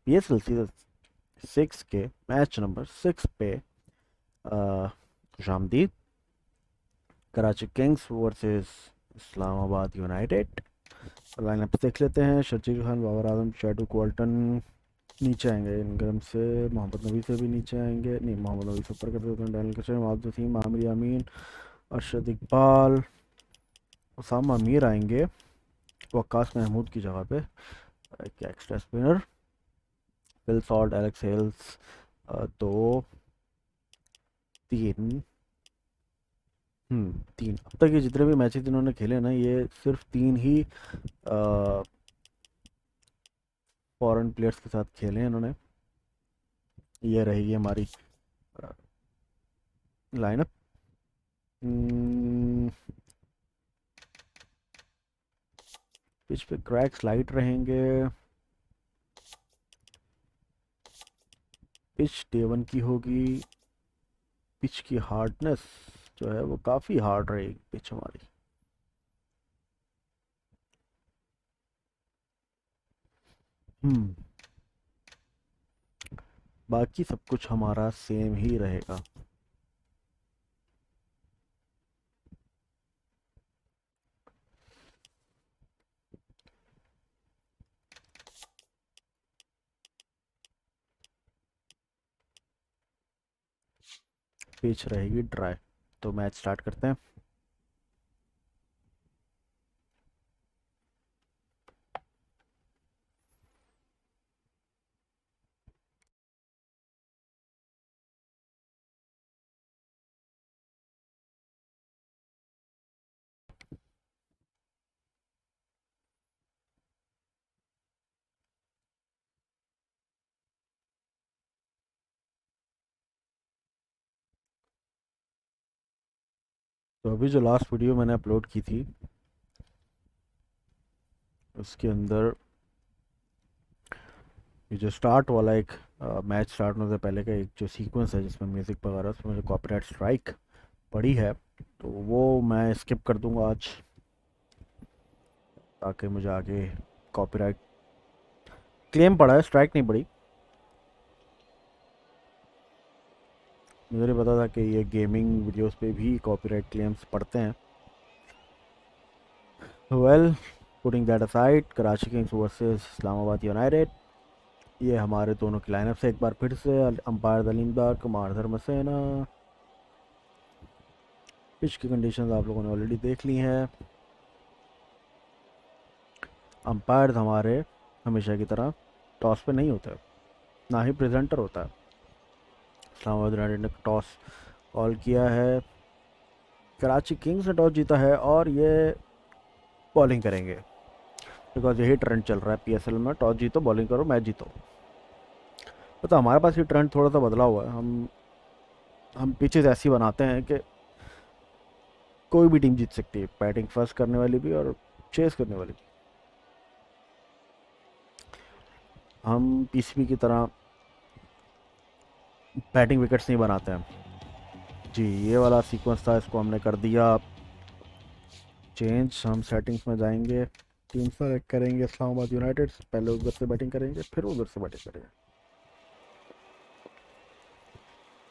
PSL season 6 के match number 6 पे खुशामदीद। Karachi Kings versus Islamabad United. Lineup देख लेते हैं। शर्जील खान, बाबर आजम, चैडविक वॉल्टन नीचे आएंगे। इनग्रम से मोहम्मद नबी से भी नीचे आएंगे, नहीं मोहम्मद नबी से ऊपर कर देते हैं। डैनियल क्रिस्टियन, मोहम्मद वसीम, आमिर यामीन, अरशद इकबाल, उसामा मीर आएंगे वक्कास महमूद की जगह पे। क्या extra spinner, Phil Salt, Alex Hales. दो, तीन, तीन। अब तक ये जितने भी मैचेस इन्होंने खेले ना, ये सिर्फ तीन ही फॉरेन प्लेयर्स के साथ खेले हैं इन्होंने। ये रहेगी हमारी लाइनअप। पिच पे क्रैक्स लाइट रहेंगे। पिच डेवन की होगी। पिच की हार्डनेस जो है वो काफ़ी हार्ड रहेगी पिच हमारी। हम्म बाकी सब कुछ हमारा सेम ही रहेगा। पिच रहेगी ड्राई। तो मैच स्टार्ट करते हैं। तो अभी जो लास्ट वीडियो मैंने अपलोड की थी उसके अंदर ये जो स्टार्ट वाला एक मैच स्टार्ट होने से पहले का एक जो सीक्वेंस है जिसमें म्यूज़िक वगैरह, उसमें जो कॉपीराइट स्ट्राइक पड़ी है तो वो मैं स्किप कर दूंगा आज, ताकि मुझे आगे कॉपीराइट क्लेम पड़ा है, स्ट्राइक नहीं पड़ी। मुझे नहीं पता था कि ये गेमिंग वीडियोस पे भी कॉपीराइट क्लेम्स पड़ते हैं। Well, putting that aside, Karachi Kings versus Islamabad United. ये हमारे दोनों की लाइनअप से एक बार फिर से। अंपायर दलीमदार, कुमार धर्मसेना। पिच की कंडीशंस आप लोगों ने ऑलरेडी देख ली हैं। अंपायर हमारे हमेशा की तरह टॉस पे नहीं होते, ना ही प्रेजेंटर होता है। इस्लामाबाद यूनाइटेड ने टॉस कॉल किया है। कराची किंग्स ने टॉस जीता है और ये बॉलिंग करेंगे, बिकॉज यही ट्रेंड चल रहा है PSL में, टॉस जीतो बॉलिंग करो मैच जीतो। तो हमारे पास ये ट्रेंड थोड़ा सा बदला हुआ है। हम पिचेस ऐसी बनाते हैं कि कोई भी टीम जीत सकती है, बैटिंग फर्स्ट करने वाली भी और चेस करने वाली भी। हम PCB की तरह बैटिंग विकेट्स नहीं बनाते हैं। जी, ये वाला सीक्वेंस था, इसको हमने कर दिया चेंज। हम सेटिंग्स में जाएंगे, टीम सेलेक्ट करेंगे इस्लामाबाद यूनाइटेड, पहले उधर से बैटिंग करेंगे फिर उधर से बैटिंग करेंगे।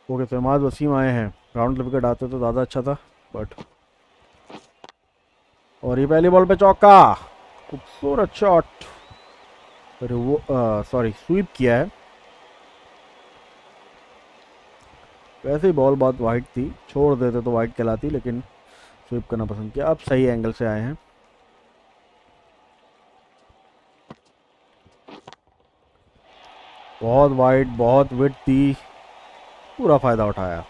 ओके, तो इमाद वसीम आए हैं। राउंड विकेट आते तो ज़्यादा अच्छा था, बट और ये पहली बॉल पे चौका, खूबसूरत शॉट। अरे वो सॉरी, स्वीप किया है। वैसे ही बॉल बहुत वाइड थी, छोड़ देते तो वाइड कहलाती, लेकिन स्वीप करना पसंद किया। अब सही एंगल से आए हैं। बहुत वाइड, बहुत विड थी, पूरा फ़ायदा उठाया।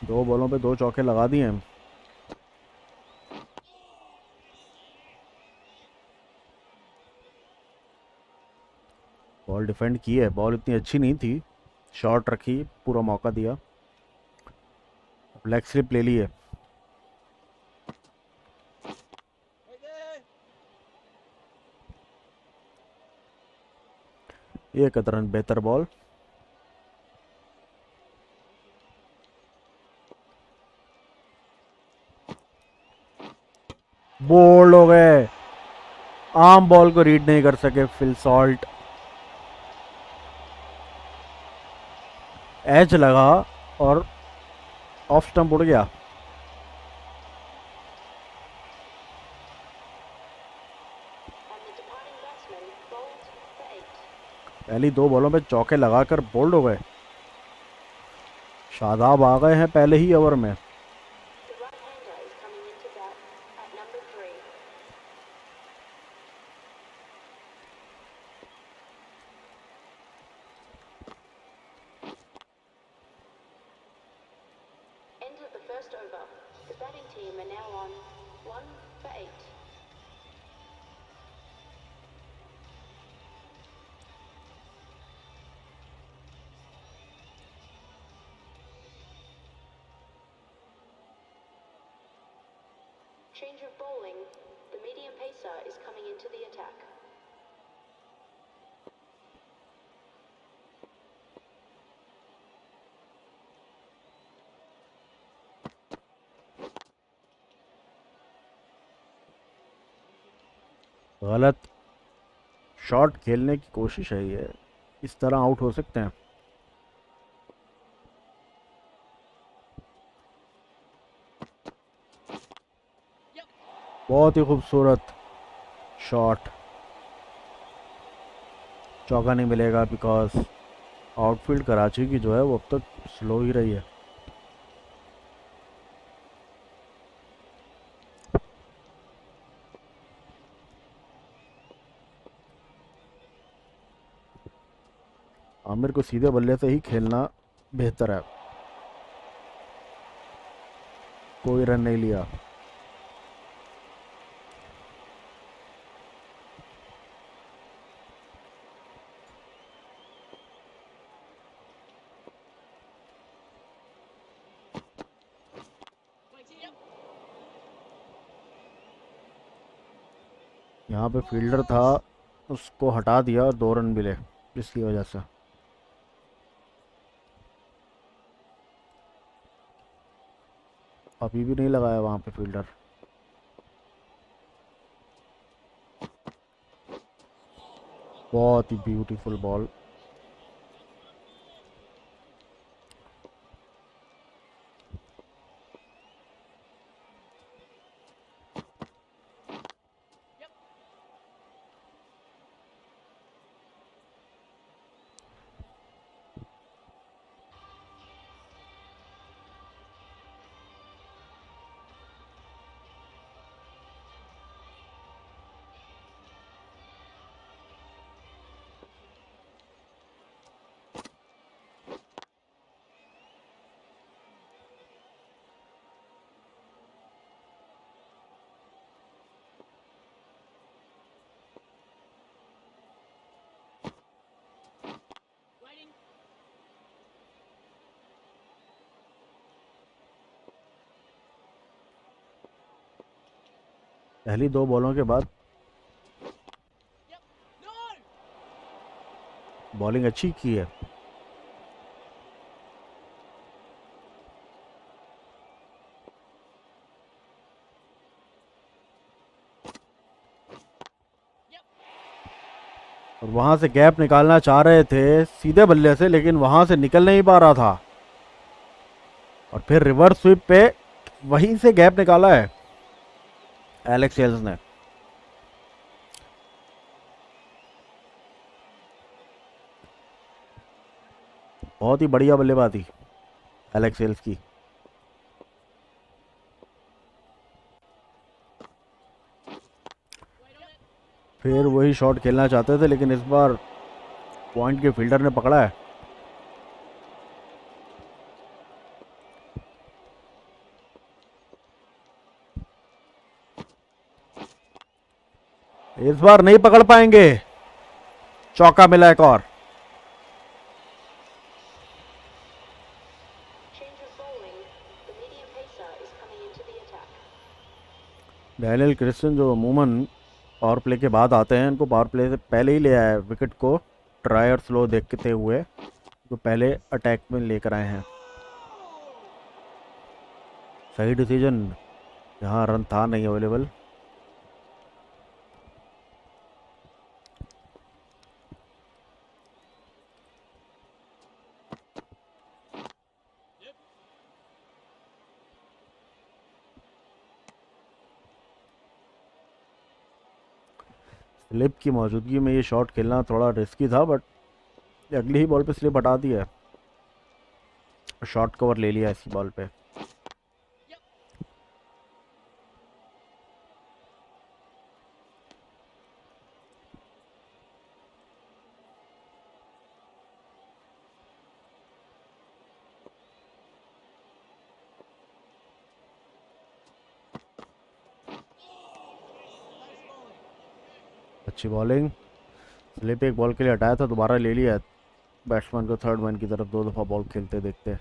दो बॉलों पे दो चौके लगा दिए हम। बॉल डिफेंड की है, बॉल इतनी अच्छी नहीं थी, शॉट रखी, पूरा मौका दिया। लेग स्लिप ले ली है। ये कतरन बेहतर बॉल। बोल्ड हो गए, आर्म बॉल को रीड नहीं कर सके फिल सॉल्ट। एज लगा और ऑफ स्टंप उड़ गया। पहली 2 बॉलों पे चौके लगाकर बोल्ड हो गए। शादाब आ गए हैं पहले ही ओवर में। Change of bowling. The medium pacer is coming into the attack. गलत शॉट खेलने की कोशिश है ये, इस तरह आउट हो सकते हैं। बहुत ही खूबसूरत शॉट। चौका नहीं मिलेगा बिकॉज आउटफील्ड कराची की जो है वो अब तक स्लो ही रही है। आमिर को सीधे बल्ले से ही खेलना बेहतर है। कोई रन नहीं लिया। यहाँ पे फील्डर था, उसको हटा दिया और 2 रन मिले जिसकी वजह से। अभी भी नहीं लगाया वहाँ पे फील्डर। बहुत ही ब्यूटीफुल बॉल। पहली 2 बॉलों के बाद बॉलिंग अच्छी की है। और वहां से गैप निकालना चाह रहे थे सीधे बल्ले से, लेकिन वहां से निकल नहीं पा रहा था और फिर रिवर्स स्वीप पे वहीं से गैप निकाला है एलेक्स हेल्स ने। बहुत ही बढ़िया बल्लेबाजी एलेक्स हेल्स की। फिर वही शॉट खेलना चाहते थे लेकिन इस बार पॉइंट के फील्डर ने पकड़ा है। इस बार नहीं पकड़ पाएंगे। चौका मिला एक और। डैनियल क्रिस्टन जो अमूमन पावर प्ले के बाद आते हैं, इनको पावर प्ले से पहले ही ले आया है विकेट को ट्राई और स्लो देखते हुए, तो पहले अटैक में लेकर आए हैं। सही डिसीजन, यहाँ रन था नहीं अवेलेबल। स्लिप की मौजूदगी में ये शॉट खेलना थोड़ा रिस्की था, बट अगली ही बॉल पे स्लिप हटा दिया, शॉट कवर ले लिया इसी बॉल पे। अच्छी बॉलिंग, स्लिप एक बॉल के लिए हटाया था, दोबारा ले लिया। बैट्समैन को थर्ड मैन की तरफ 2 दफ़ा बॉल खेलते देखते।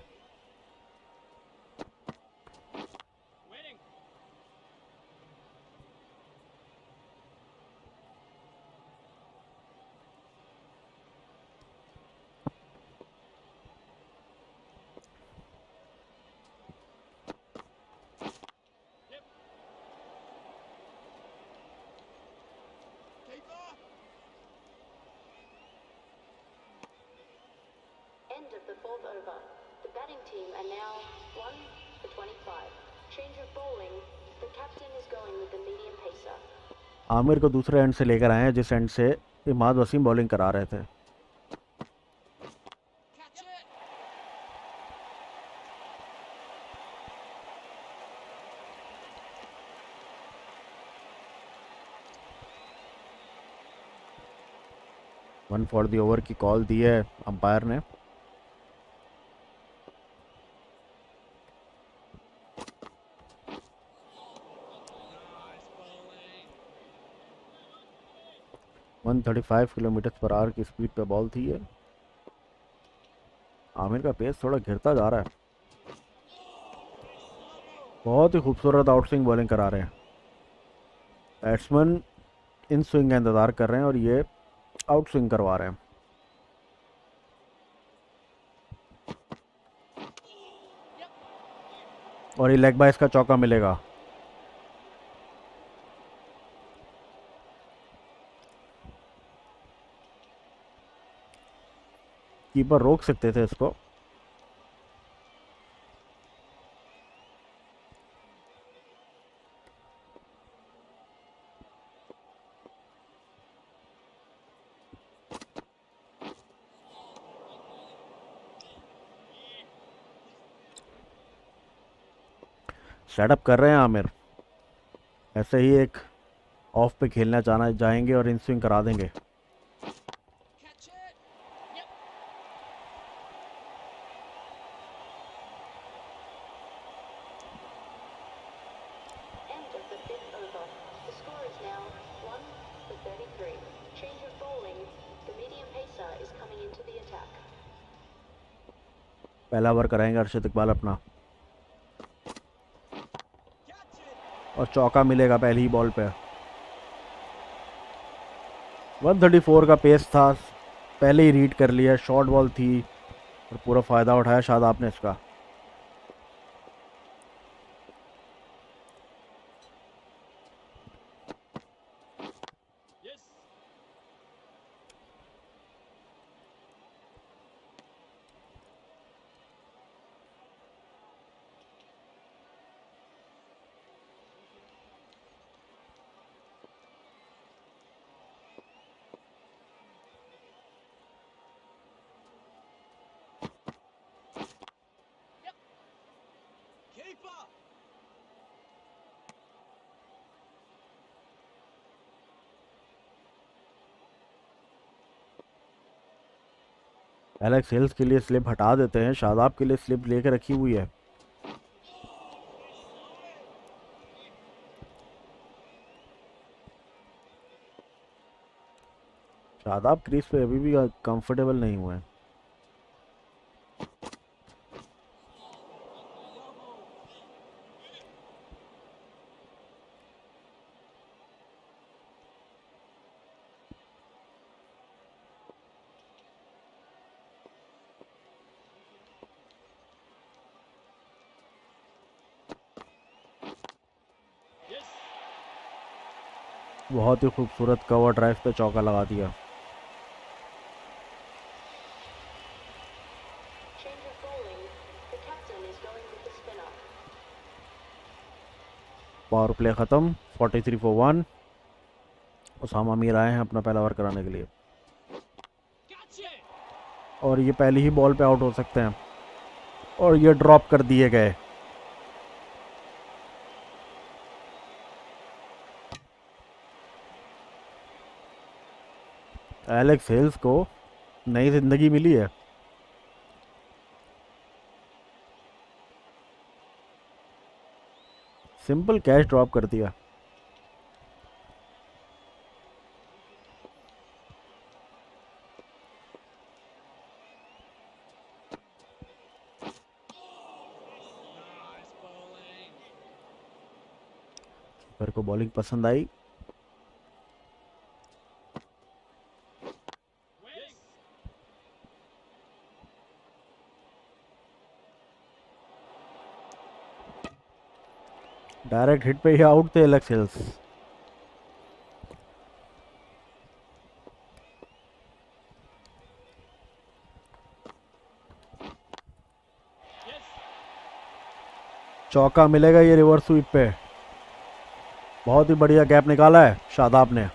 'End of the 4th over. The batting team are now 1 for 25. Change of bowling. The captain is going with the medium pacer. Aamir को दूसरे एंड से लेकर आए हैं, जिस एंड से इमाद वसीम बॉलिंग करा रहे थे। Catch it. 1 for the over की कॉल दी है अंपायर ने। Nice bowling. 135 kilometre per hour की स्पीड पे बॉल थी ये। आमिर का पेस थोड़ा गिरता जा रहा है। बहुत ही खूबसूरत आउट स्विंग बॉलिंग करा रहे हैं। बैट्समैन इन स्विंग का इंतज़ार कर रहे हैं और ये आउट स्विंग करवा रहे हैं। और ये लेग बाय का चौका मिलेगा। कीपर रोक सकते थे इसको। सेटअप कर रहे हैं आमिर, ऐसे ही एक ऑफ पे खेलना चाहना जाएंगे और इन स्विंग करा देंगे। Catch it. Yep. End of the 5th over. The score is now 1 for 33. Change of bowling. The medium pacer is coming into the attack. पहला ओवर कराएंगे अर्शद इकबाल अपना, Catch it. और चौका मिलेगा पहली ही बॉल पे। 134 का पेस था, पहले ही रीड कर लिया, शॉर्ट बॉल थी और पूरा फ़ायदा उठाया शादाब ने इसका। Yes. Yep. Keeper. Alex Hales के लिए स्लिप हटा देते हैं, शादाब के लिए स्लिप लेकर रखी हुई है। शादाब क्रीज पे अभी भी कंफर्टेबल नहीं हुए हैं। Yes. बहुत ही खूबसूरत कवर ड्राइव पे चौका लगा दिया। Change of bowling. The captain is going with the spinner. Power play ख़त्म, 43 फॉर 1। उसामा मीर आए हैं अपना पहला ओवर कराने के लिए Catch it. और ये पहली ही बॉल पे आउट हो सकते हैं और ये ड्रॉप कर दिए गए। एलेक्स हेल्स को नई जिंदगी मिली है। सिंपल कैच ड्रॉप कर दिया। Nice bowling. कीपर को बॉलिंग पसंद आई। Yes. डायरेक्ट हिट पे ही आउट थे एलेक्स हेल्स। Yes. चौका मिलेगा ये रिवर्स स्वीप पे। बहुत ही बढ़िया गैप निकाला है शादाब ने।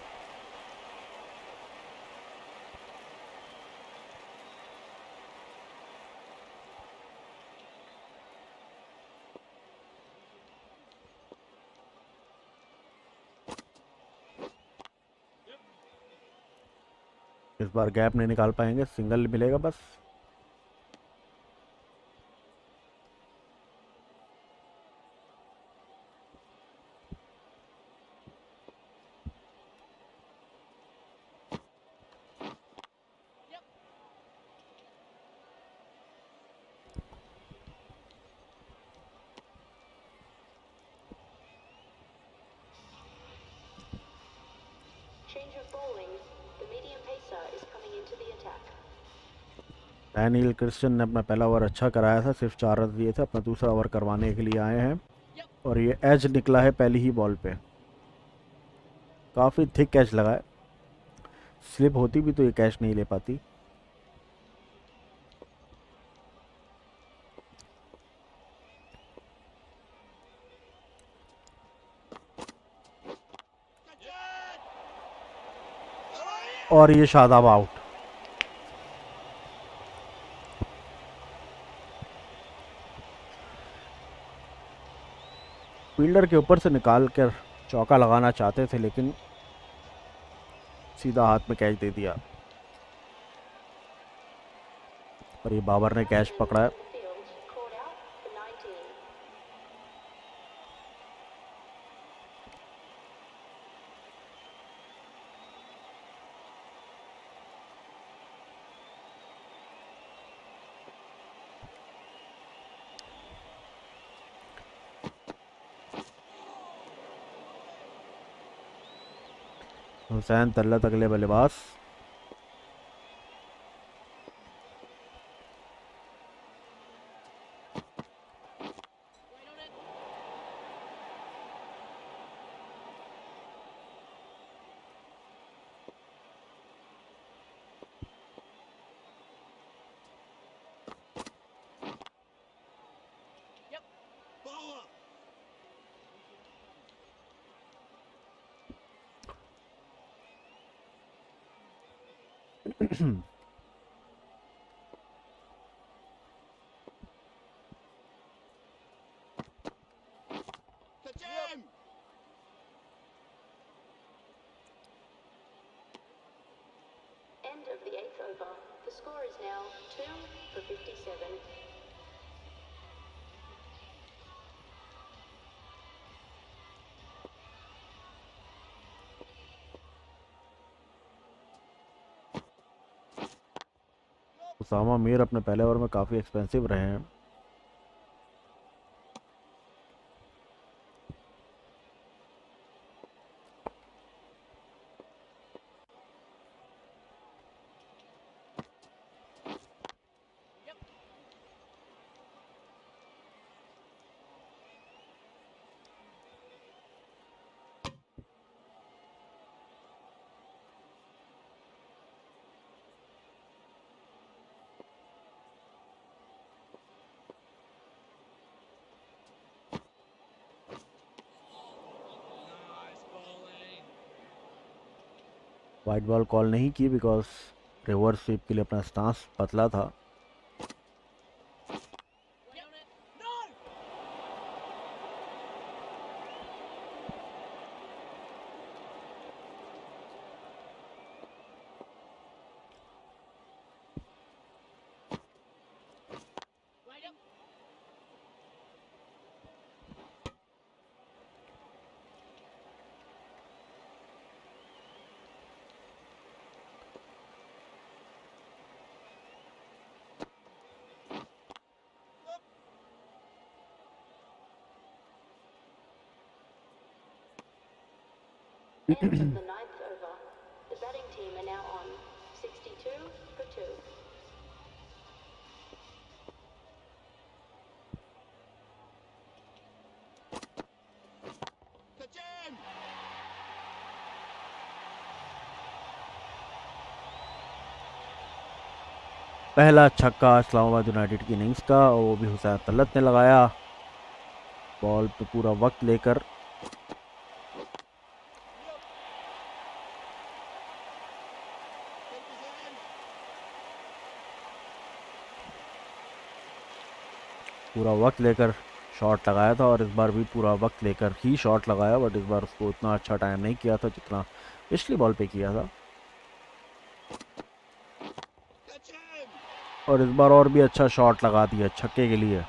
Yep. इस बार गैप नहीं निकाल पाएंगे, सिंगल मिलेगा बस। Yep. Change of bowling. The medium pacer is coming into the attack. Daniel Christian ने अपना पहला ओवर अच्छा कराया था, सिर्फ 4 रन दिए थे। अपना दूसरा ओवर करवाने के लिए आए हैं Yep. और ये एज निकला है पहली ही बॉल पे। काफ़ी थिक कैच लगा है। स्लिप होती भी तो ये कैच नहीं ले पाती। Catch it. और ये शादाब आउट। फील्डर के ऊपर से निकाल कर चौका लगाना चाहते थे लेकिन सीधा हाथ में कैच दे दिया और ये बाबर ने कैच Batsman पकड़ा है। in the field caught out for 19. Hussain तल्लत अगले बल्लेबाज। Wait on it. Yep. Bowler. Catch him. End of the 8th over. The score is now 2 for 57. Usama Mir अपने पहले ओवर में काफ़ी एक्सपेंसिव रहे हैं। Yep. वाइट बॉल कॉल नहीं की बिकॉज रिवर्स स्वीप के लिए अपना स्टांस पतला था। Right on it. No! Right up. End of the ninth over. The batting team are now on 62 for 2. Ka-jam! पहला छक्का इस्लामाबाद यूनाइटेड की इनिंग्स का, और वो भी हुसैन तलत ने लगाया बॉल पे पूरा वक्त लेकर। Yep. Take his hand. पूरा वक्त लेकर शॉट लगाया था, और इस बार भी पूरा वक्त लेकर ही शॉट लगाया, बट इस बार उसको उतना अच्छा टाइम नहीं किया था जितना पिछली बॉल पे किया था। Ka-jam! और इस बार और भी अच्छा शॉट लगा दिया छक्के के लिए।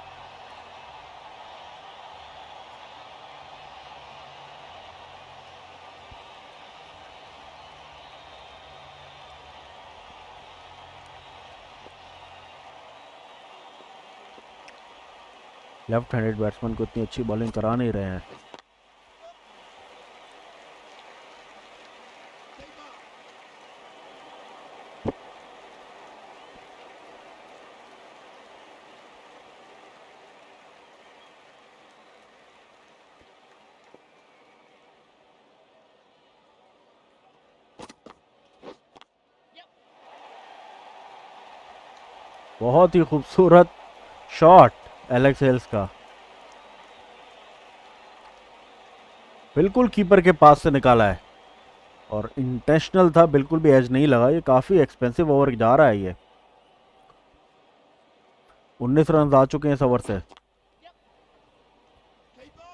लेफ्ट हैंडेड बैट्समैन को इतनी अच्छी बॉलिंग करा नहीं रहे हैं। Keeper. Yep. बहुत ही खूबसूरत शॉट एलेक्स हेल्स का, बिल्कुल कीपर के पास से निकाला है और इंटेंशनल था, बिल्कुल भी एज नहीं लगा। ये काफ़ी एक्सपेंसिव ओवर जा रहा है ये। 19 रन आ चुके हैं इस ओवर से। Yep. Keeper.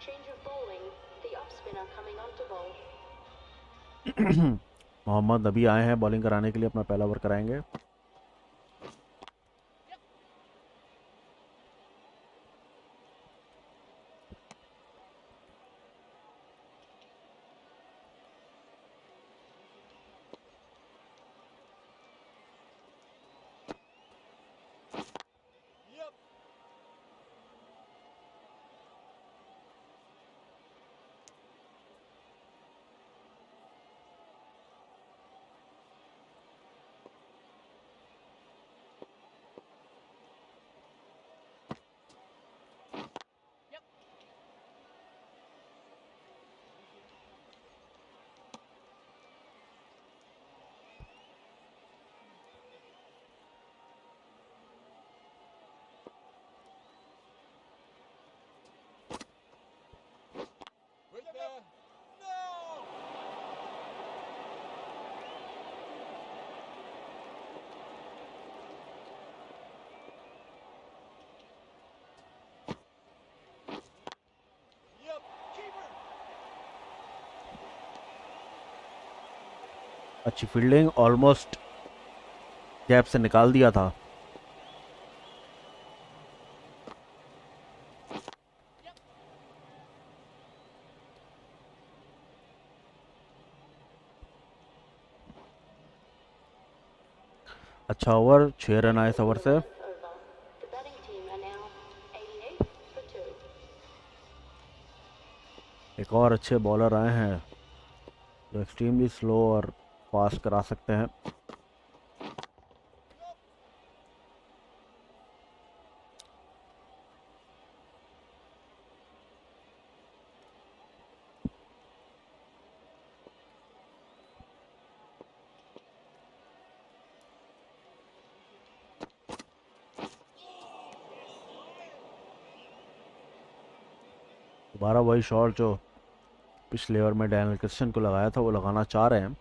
Change of bowling. The up spinner coming on to bowl. Mohammad नबी आए हैं बॉलिंग कराने के लिए, अपना पहला ओवर कराएंगे। Yep. Yep. With the... No! Yep. Keeper. अच्छी फील्डिंग, ऑलमोस्ट गैप से निकाल दिया था। Yep. अच्छा ओवर, 6 रन आए इस ओवर से। 11th over. The batting team are now 88 for 2. एक और अच्छे बॉलर आए हैं जो एक्सट्रीमली स्लो और फास्ट करा सकते हैं। दोबारा वही शॉट जो पिछले ओवर में डैनियल क्रिस्टियन को लगाया था वो लगाना चाह रहे हैं।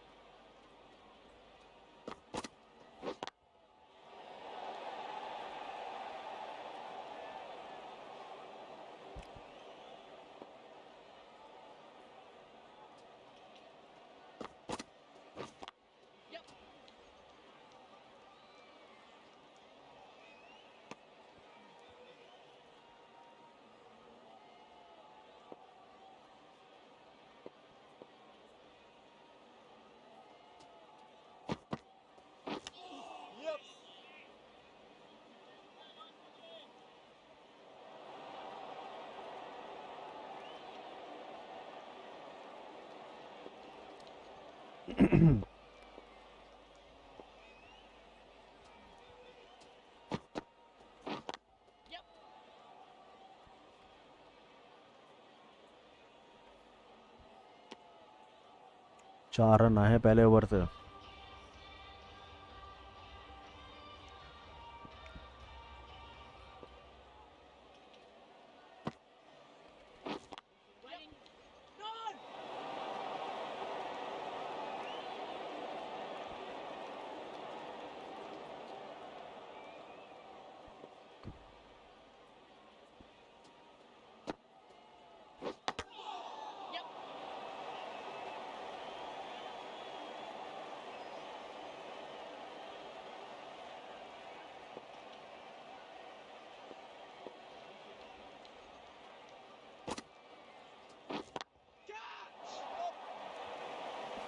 Yep. 4 रन आए हैं पहले ओवर से। Waiting. None. Yep. Catch.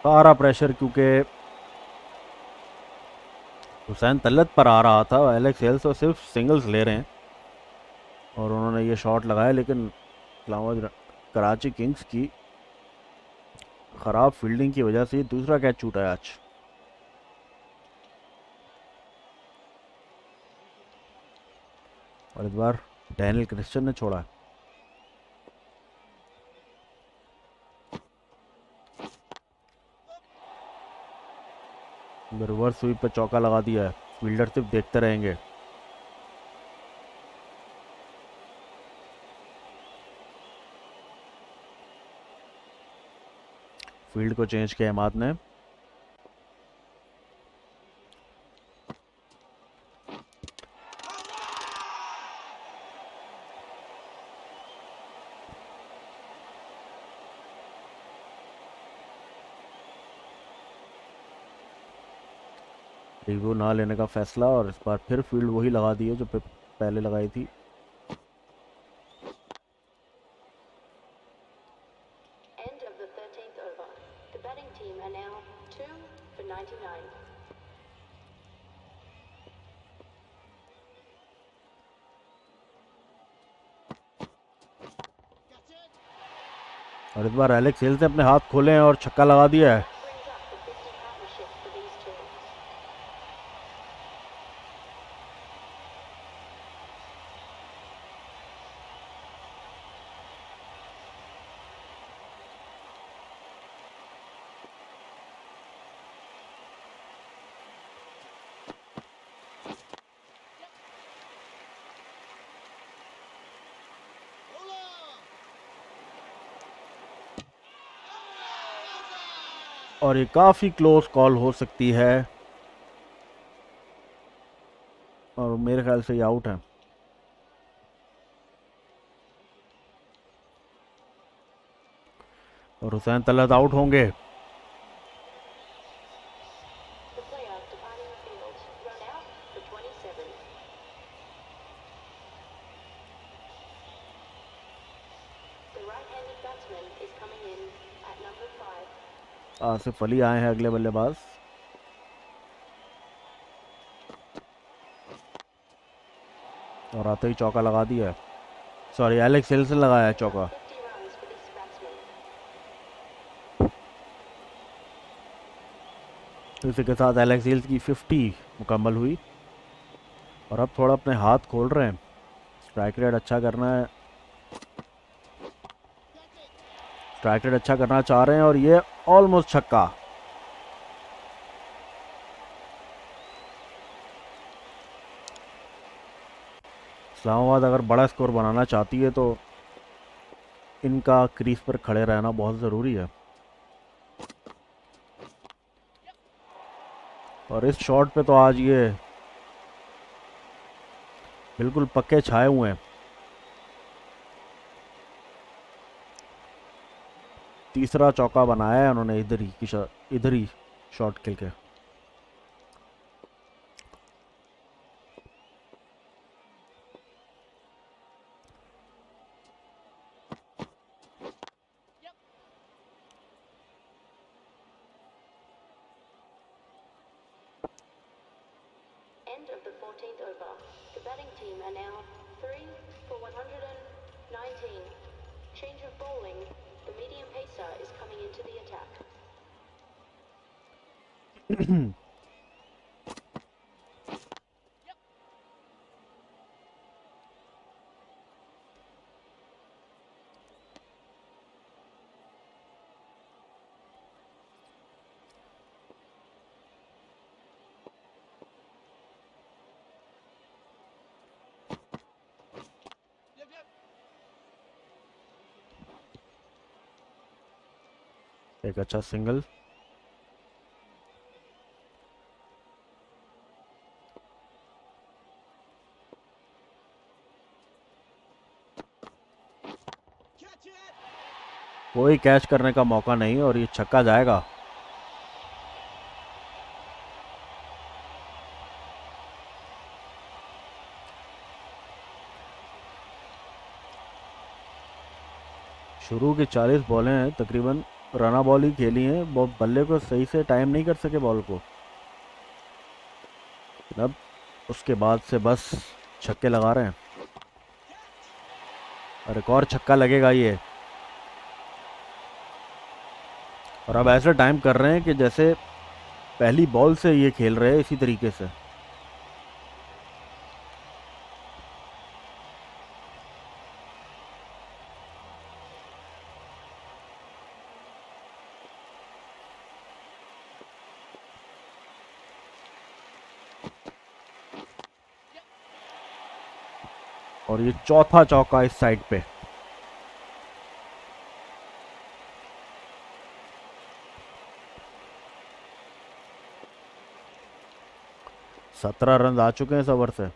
सारा प्रेशर क्योंकि हुसैन तलत पर आ रहा था, एलेक्स हेल्स तो सिर्फ सिंगल्स ले रहे हैं और उन्होंने ये शॉट लगाया, लेकिन इस्लामाबाद कराची किंग्स की ख़राब फील्डिंग की वजह से दूसरा कैच छूटा है आज। और इस बार डैनियल क्रिस्टियन ने छोड़ा है। रिवर्स स्वीप पे चौका लगा दिया है, फील्डर सिर्फ देखते रहेंगे। फील्ड को चेंज किया इमाद ने। रिव्यू ना लेने का फैसला और इस बार फिर फील्ड वही लगा दी है जो पहले लगाई थी। End of the 13th over. The batting team are now 2 for 99. Got it. और इस बार एलेक्स हेल्स ने अपने हाथ खोले हैं और छक्का लगा दिया है। That brings up the 50 partnership for these two. और ये काफ़ी क्लोज कॉल हो सकती है और मेरे ख्याल से ये आउट है। और हुसैन तलत आउट होंगे। The player departing the field. Run out for 27. The right-handed batsman is coming in at number 5. Asif Ali आए हैं अगले बल्लेबाज। और आते ही चौका लगा दिया है। सॉरी, एलेक्स हेल्स ने लगाया है चौका। 50 runs for this batsman. तो इसी के साथ एलेक्स हेल्स की 50 मुकम्मल हुई और अब थोड़ा अपने हाथ खोल रहे हैं। स्ट्राइक रेट अच्छा करना है, स्ट्राइक रेट अच्छा करना चाह रहे हैं और ये ऑलमोस्ट छक्का। इस्लामाबाद अगर बड़ा स्कोर बनाना चाहती है तो इनका क्रीज पर खड़े रहना बहुत ज़रूरी है। और इस शॉट पे तो आज ये बिल्कुल पक्के छाए हुए हैं। तीसरा चौका बनाया है उन्होंने इधर ही शॉट खेल के। Yep. End of the 14th over. The batting team are now 3 for 119. Change of bowling. The medium pacer is coming into the attack. Yep. Yep, yep. एक अच्छा सिंगल। Catch it. कोई कैच करने का मौका नहीं और ये छक्का जाएगा। शुरू की 40 बॉलें हैं तकरीबन रना बॉल ही खेली हैं। वो बल्ले को सही से टाइम नहीं कर सके बॉल को। अब उसके बाद से बस छक्के लगा रहे हैं और एक और छक्का लगेगा ये। और अब ऐसा टाइम कर रहे हैं कि जैसे पहली बॉल से ये खेल रहे हैं इसी तरीके से। और ये चौथा चौका इस साइड पे। सत्रह रन आ चुके हैं इस ओवर से।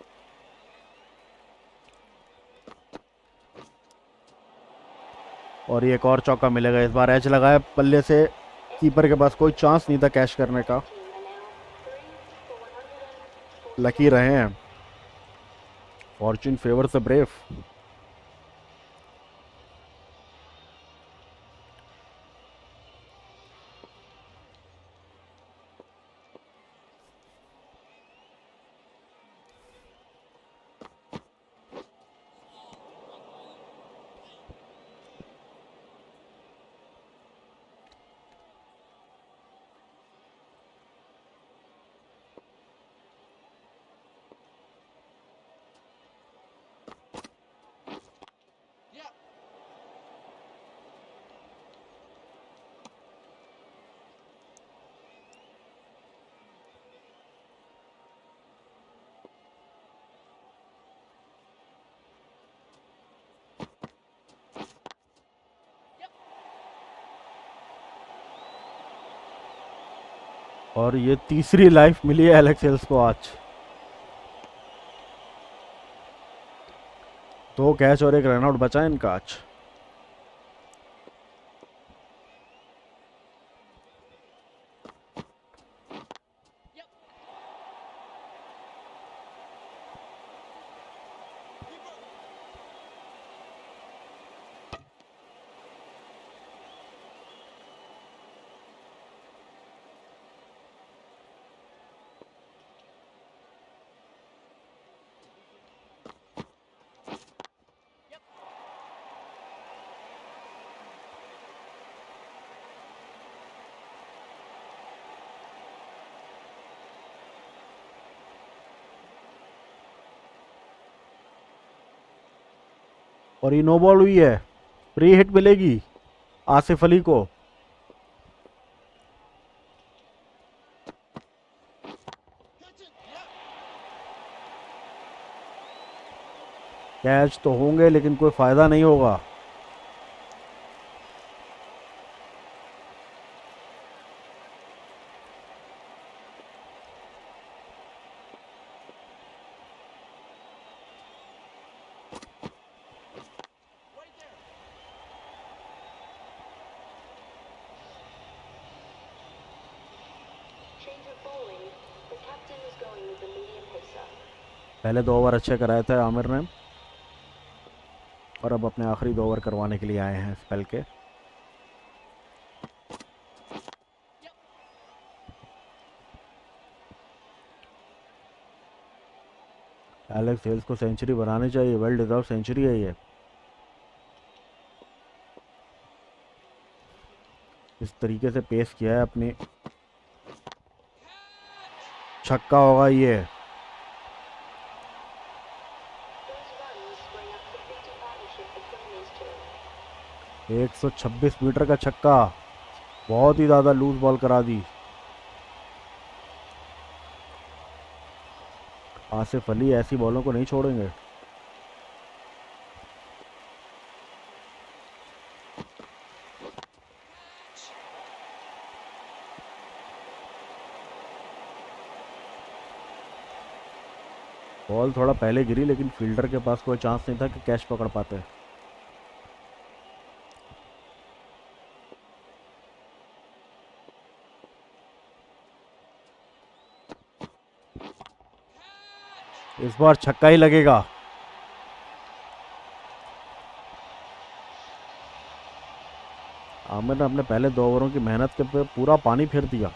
और ये एक और चौका मिलेगा। इस बार एज लगाया पल्ले से। कीपर के पास कोई चांस नहीं था कैच करने का। Team are now 3 for 140. Lucky रहे हैं। Fortune favours the brave. Yep. और ये तीसरी लाइफ मिली है एलेक्स हेल्स को आज। 2 कैच और 1 रनआउट बचा है इनका आज। Yep. Keeper. Yep. और ये नो बॉल हुई है। फ्री हिट मिलेगी आसिफ अली को। Catch it. Yep. कैच तो होंगे लेकिन कोई फायदा नहीं होगा। Change of bowling. The captain is going with the medium pacer. पहले 2 ओवर अच्छे कराए थे आमिर ने, और अब अपने आखिरी 2 ओवर करवाने के लिए आए हैं स्पेल के। एलेक्स हेल्स को सेंचुरी बनानी चाहिए, वेल डिजर्व सेंचुरी है ये। इस तरीके से पेस किया है अपनी, छक्का होगा ये। Those runs bring up the 50 partnership between these two. 126 metre का छक्का, बहुत ही ज़्यादा लूज बॉल करा दी। आसिफ अली ऐसी बॉलों को नहीं छोड़ेंगे। बॉल थोड़ा पहले गिरी, लेकिन फील्डर के पास कोई चांस नहीं था कि कैच पकड़ पाते। इस बार छक्का ही लगेगा। आमिर ने अपने पहले 2 ओवरों की मेहनत के पे पूरा पानी फेर दिया।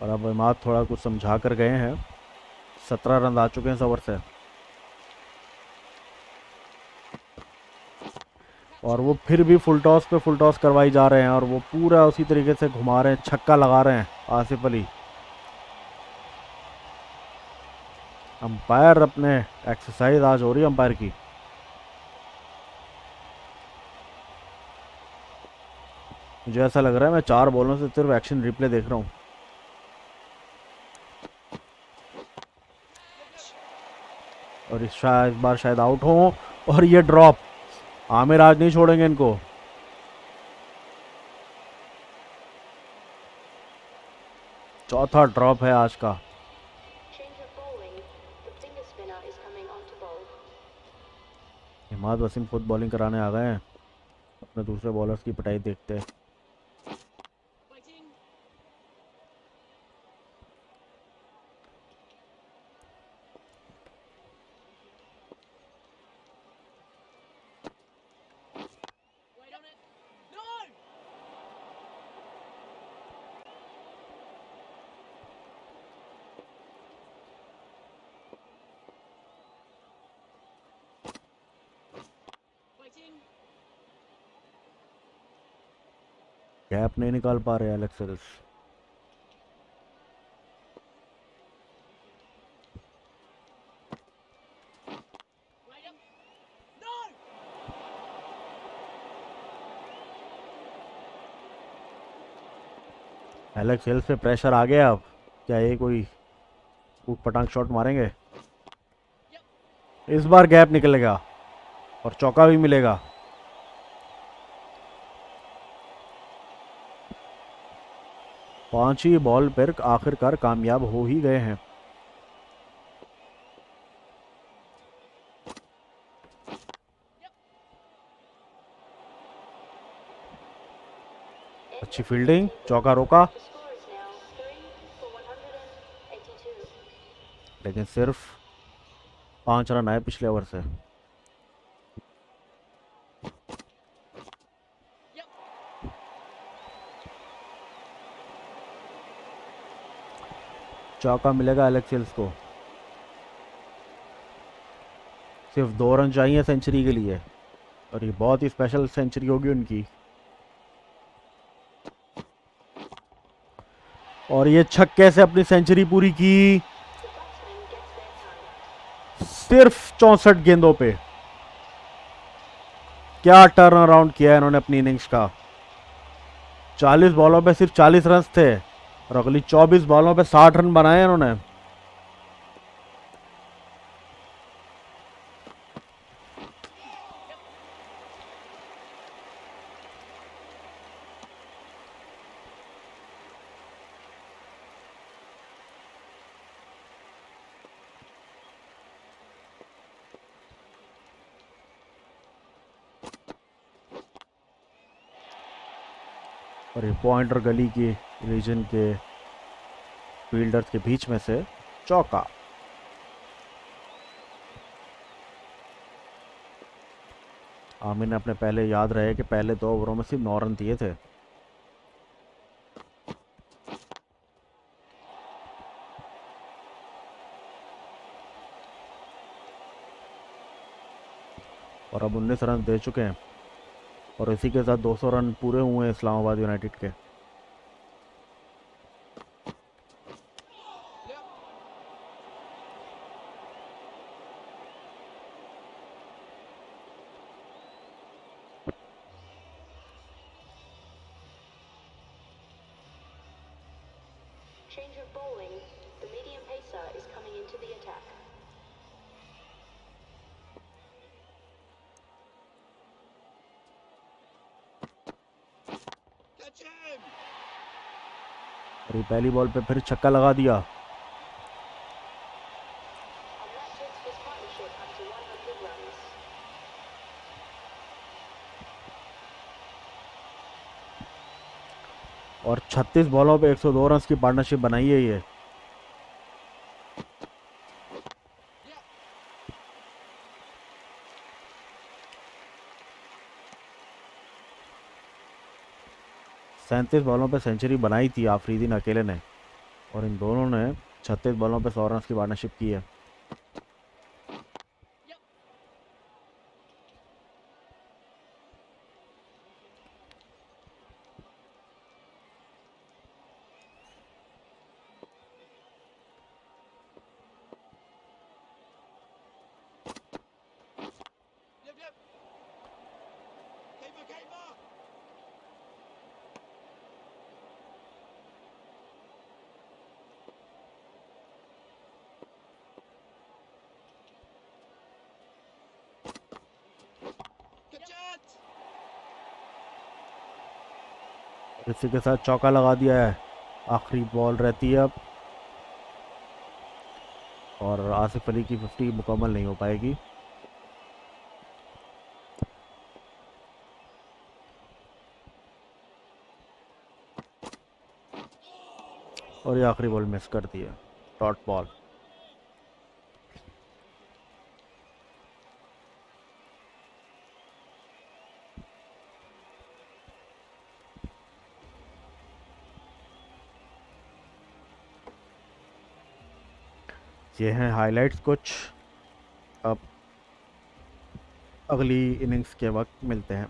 और अब इमाद थोड़ा कुछ समझा कर गए हैं। 17 रन आ चुके हैं इस ओवर से, और वो फिर भी फुल टॉस पे फुल टॉस करवाई जा रहे हैं, और वो पूरा उसी तरीके से घुमा रहे हैं, छक्का लगा रहे हैं आसिफ अली। अंपायर अपने एक्सरसाइज आज हो रही है अंपायर की। मुझे ऐसा लग रहा है मैं 4 बॉलों से सिर्फ एक्शन रिप्ले देख रहा हूँ। और इस बार शायद आउट हो, और ये ड्रॉप। आमिर आज नहीं छोड़ेंगे इनको। चौथा ड्रॉप है आज का। Change of bowling. The finger spinner is coming on to bowl. Imad Wasim खुद बॉलिंग कराने आ गए हैं, अपने दूसरे बॉलर्स की पिटाई देखते हैं। Waiting. Wait on it. No! Waiting. Gap नहीं निकाल पा रहे Alex Hales. Wait up. No! Alex Hales पे प्रेशर आ गया। अब क्या ये कोई ऊट पटांग शॉट मारेंगे? इस बार गैप निकलेगा और चौका भी मिलेगा। पांचवी बॉल पर आखिरकार कामयाब हो ही गए हैं। अच्छी फील्डिंग, चौका रोका, The score is now 3 for 182. लेकिन सिर्फ 5 रन आए पिछले ओवर से। चौका मिलेगा एलेक्स हेल्स को। सिर्फ 2 रन चाहिए सेंचुरी के लिए, और ये बहुत ही स्पेशल सेंचुरी होगी उनकी। और ये छक्के से अपनी सेंचुरी पूरी की, The batsman gets their time. सिर्फ 64 गेंदों पे। क्या टर्न अराउंड किया है इन्होंने अपनी इनिंग्स का। 40 बॉलों पे सिर्फ 40 रन थे, और अगली 24 बॉलों पे 60 रन बनाए इन्होंने। और ये पॉइंट और गली की रीजन के फील्डर्स के बीच में से चौका। आमिर ने अपने पहले याद रहे कि पहले 2 ओवरों में सिर्फ 9 रन दिए थे। और अब 19 रन दे चुके हैं और इसी के साथ 200 रन पूरे हुए हैं इस्लामाबाद यूनाइटेड के। Yep. Change of bowling. The medium pacer is coming into the attack. Catch him! और ये पहली बॉल पे फिर छक्का लगा दिया। And that takes this partnership up to 100 runs. और 36 बॉलों पे 102 रन की पार्टनरशिप बनाई है ये। Yep. 37 बॉलों पे सेंचुरी बनाई थी आफरीदी अकेले ने और इन दोनों ने 36 बॉलों पे 100 रन की पार्टनरशिप की है। Yep. Yep, yep. Keeper, keeper! Catch it! और इसी के साथ चौका लगा दिया है। आखिरी बॉल रहती है अब और आसिफ अली की 50 मुकम्मल नहीं हो पाएगी। और ये आखिरी बॉल मिस कर दी है, डॉट बॉल। ये हैं हाइलाइट्स कुछ। अब अगली इनिंग्स के वक्त मिलते हैं।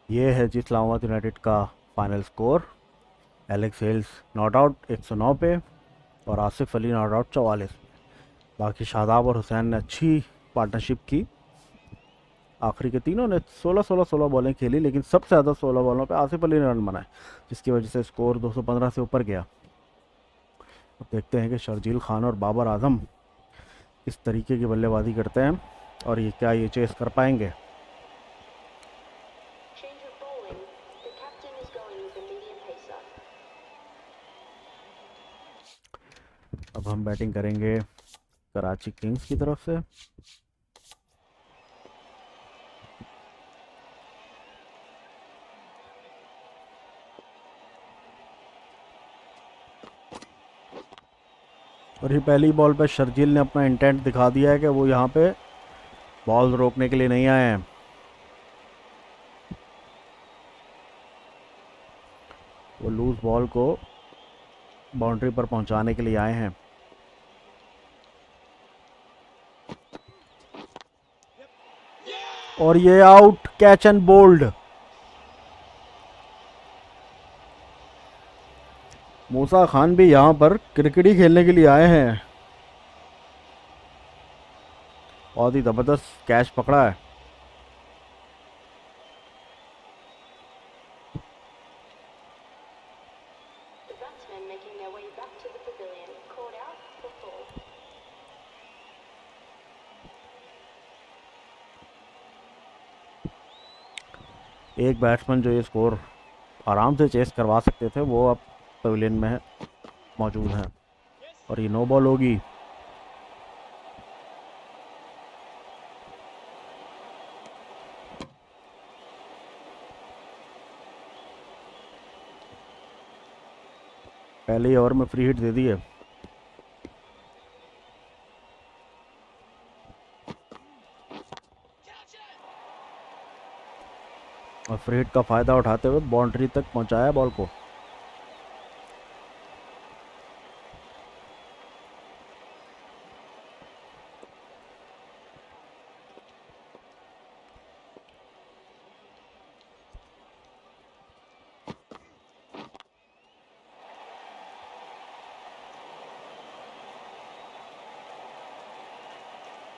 ये है जी इस्लामाबाद यूनाइटेड का final score. Alex Hales not out 109 पे और आसिफ अली नॉट आउट 44। बाकी शादाब और हुसैन ने अच्छी पार्टनरशिप की। आखिरी के तीनों ने 16 बॉलें खेली, लेकिन सबसे ज़्यादा 16 बॉलों पे आसिफ अली ने रन बनाए, जिसकी वजह से स्कोर 215 से ऊपर गया। अब देखते हैं कि शर्जील खान और बाबर आजम इस तरीके की बल्लेबाजी करते हैं और ये क्या ये चेस कर पाएंगे। Change of bowling. The captain is going with the medium pacer. अब हम बैटिंग करेंगे कराची किंग्स की तरफ से। और ये पहली बॉल पे शर्जील ने अपना इंटेंट दिखा दिया है कि वो यहाँ पे बॉल रोकने के लिए नहीं आए हैं। वो लूज बॉल को बाउंड्री पर पहुंचाने के लिए आए हैं। और ये आउट, कैच एंड बोल्ड। मूसा खान भी यहाँ पर क्रिकेट ही खेलने के लिए आए हैं। बहुत ही ज़बरदस्त कैच पकड़ा है। The batsmen making their way back to the pavilion. Called out for full. एक बैट्समैन जो ये स्कोर आराम से चेस करवा सकते थे वो अब पवेलियन में मौजूद हैं और ये नो बॉल होगी। पहले ही ओवर में फ्री हिट दे दी है और फ्री हिट का फ़ायदा उठाते हुए बाउंड्री तक पहुंचाया बॉल को।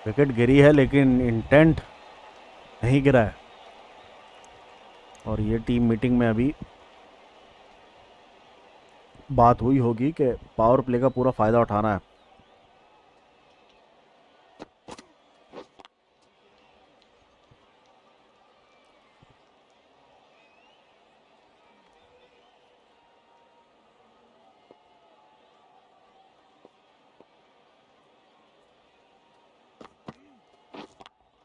विकेट गिरी है लेकिन इंटेंट नहीं गिरा है और ये टीम मीटिंग में अभी बात हुई होगी कि पावर प्ले का पूरा फ़ायदा उठाना है।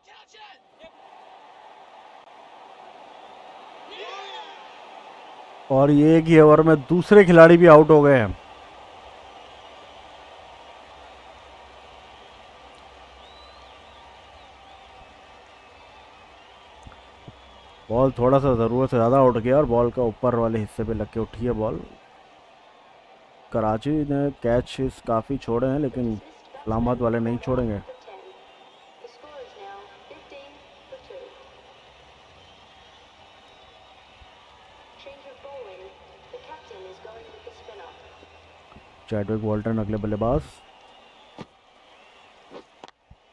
Catch it! और ये एक ही ओवर में दूसरे खिलाड़ी भी आउट हो गए हैं। बॉल थोड़ा सा ज़रूरत से ज़्यादा उठ गया और बॉल का ऊपर वाले हिस्से पे लग के उठी है बॉल। कराची ने कैचेस काफ़ी छोड़े हैं लेकिन Dismissed इस्लामाबाद batsmen वाले नहीं called छोड़ेंगे। out for 10. The score is now 15 for 2. Change of bowling. The captain is going with the spinner. Chadwick वॉल्टन अगले बल्लेबाज।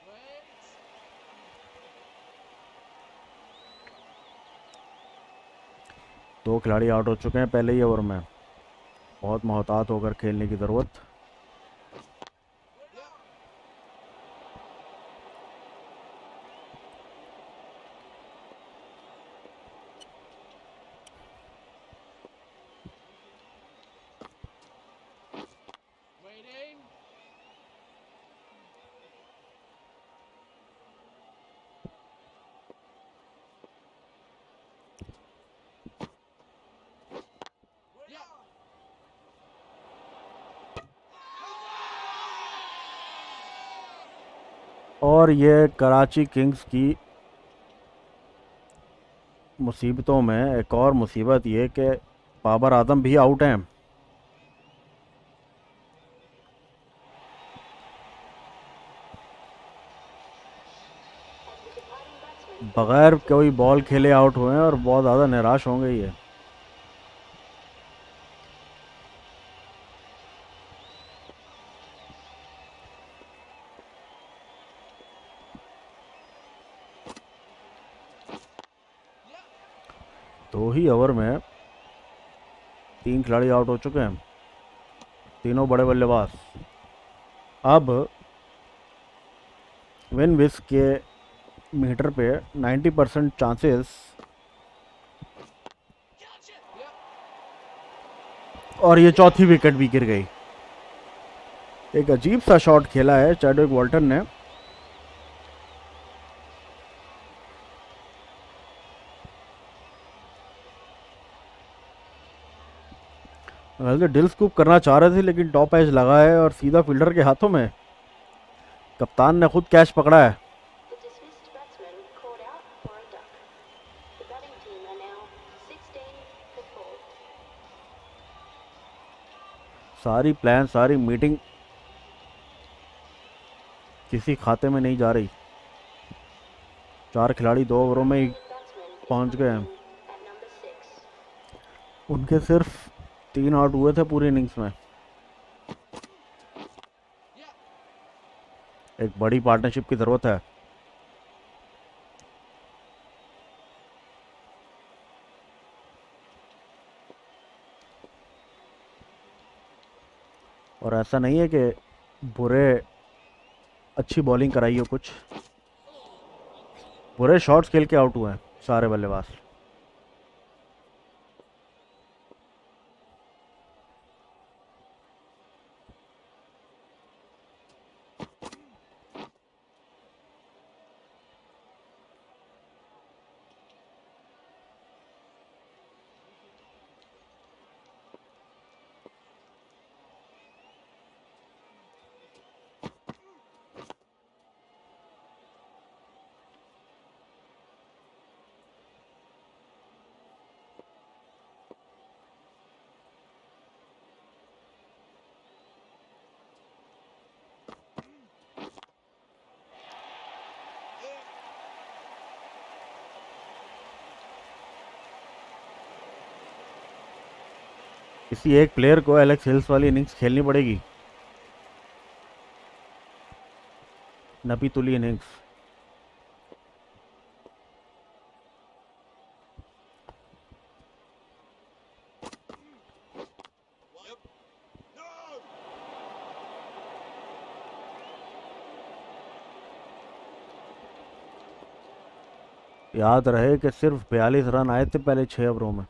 Wait. दो खिलाड़ी आउट हो चुके हैं पहले ही ओवर में। बहुत मोहतात होकर खेलने की ज़रूरत। Waiting. Yeah. और ये कराची किंग्स की मुसीबतों में एक और मुसीबत ये कि बाबर आजम भी आउट हैं। And the departing batsman बगैर कोई बॉल खेले आउट हुए हैं और बहुत ज़्यादा निराश होंगे ये। Yeah. 2 ही ओवर में 3 खिलाड़ी आउट हो चुके हैं, तीनों बड़े बल्लेबाज। अब विन विस के मीटर पे 90% चांसेस, Catch it. Yep. और ये चौथी विकेट भी गिर गई। एक अजीब सा शॉट खेला है चैडविक वॉल्टन ने। बल्कि डिल स्कूप करना चाह रहे थे लेकिन टॉप एज लगा है और सीधा फील्डर के हाथों में। कप्तान ने खुद कैच पकड़ा है। The dismissed batsman called out for a duck. The batting team are now 16 for 4. सारी प्लान, सारी मीटिंग किसी खाते में नहीं जा रही। 4 खिलाड़ी 2 ओवरों में ही Left-handed batsman is पहुंच coming गए हैं। in at number 6. उनके सिर्फ 3 आउट हुए थे पूरी इनिंग्स में। Yeah. एक बड़ी पार्टनरशिप की ज़रूरत है। और ऐसा नहीं है कि बुरे अच्छी बॉलिंग कराई हो, कुछ बुरे शॉट्स खेल के आउट हुए हैं सारे बल्लेबाज। किसी एक प्लेयर को एलेक्स हिल्स वाली इनिंग्स खेलनी पड़ेगी, नपी तुली इनिंग्स। याद रहे कि सिर्फ 42 रन आए थे पहले 6 ओवरों में।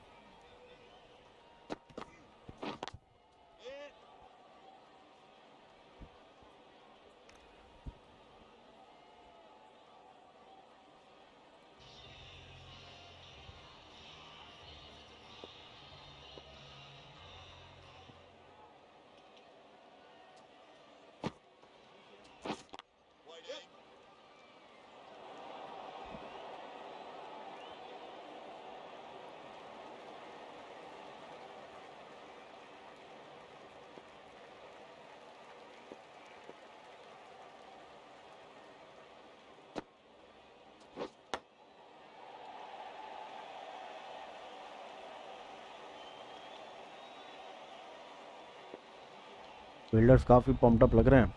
फील्डर्स काफ़ी पम्प्ड अप लग रहे हैं।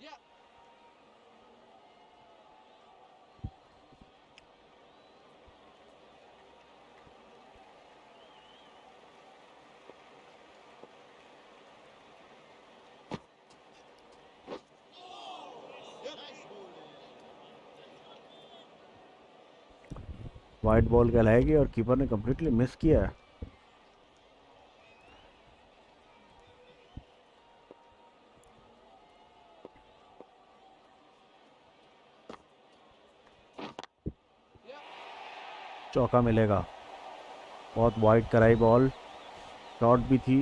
Yeah. वाइट बॉल कहलाएगी और कीपर ने कम्प्लीटली मिस किया है। Yeah. चौका मिलेगा। बहुत वाइड कराई बॉल, शॉट भी थी,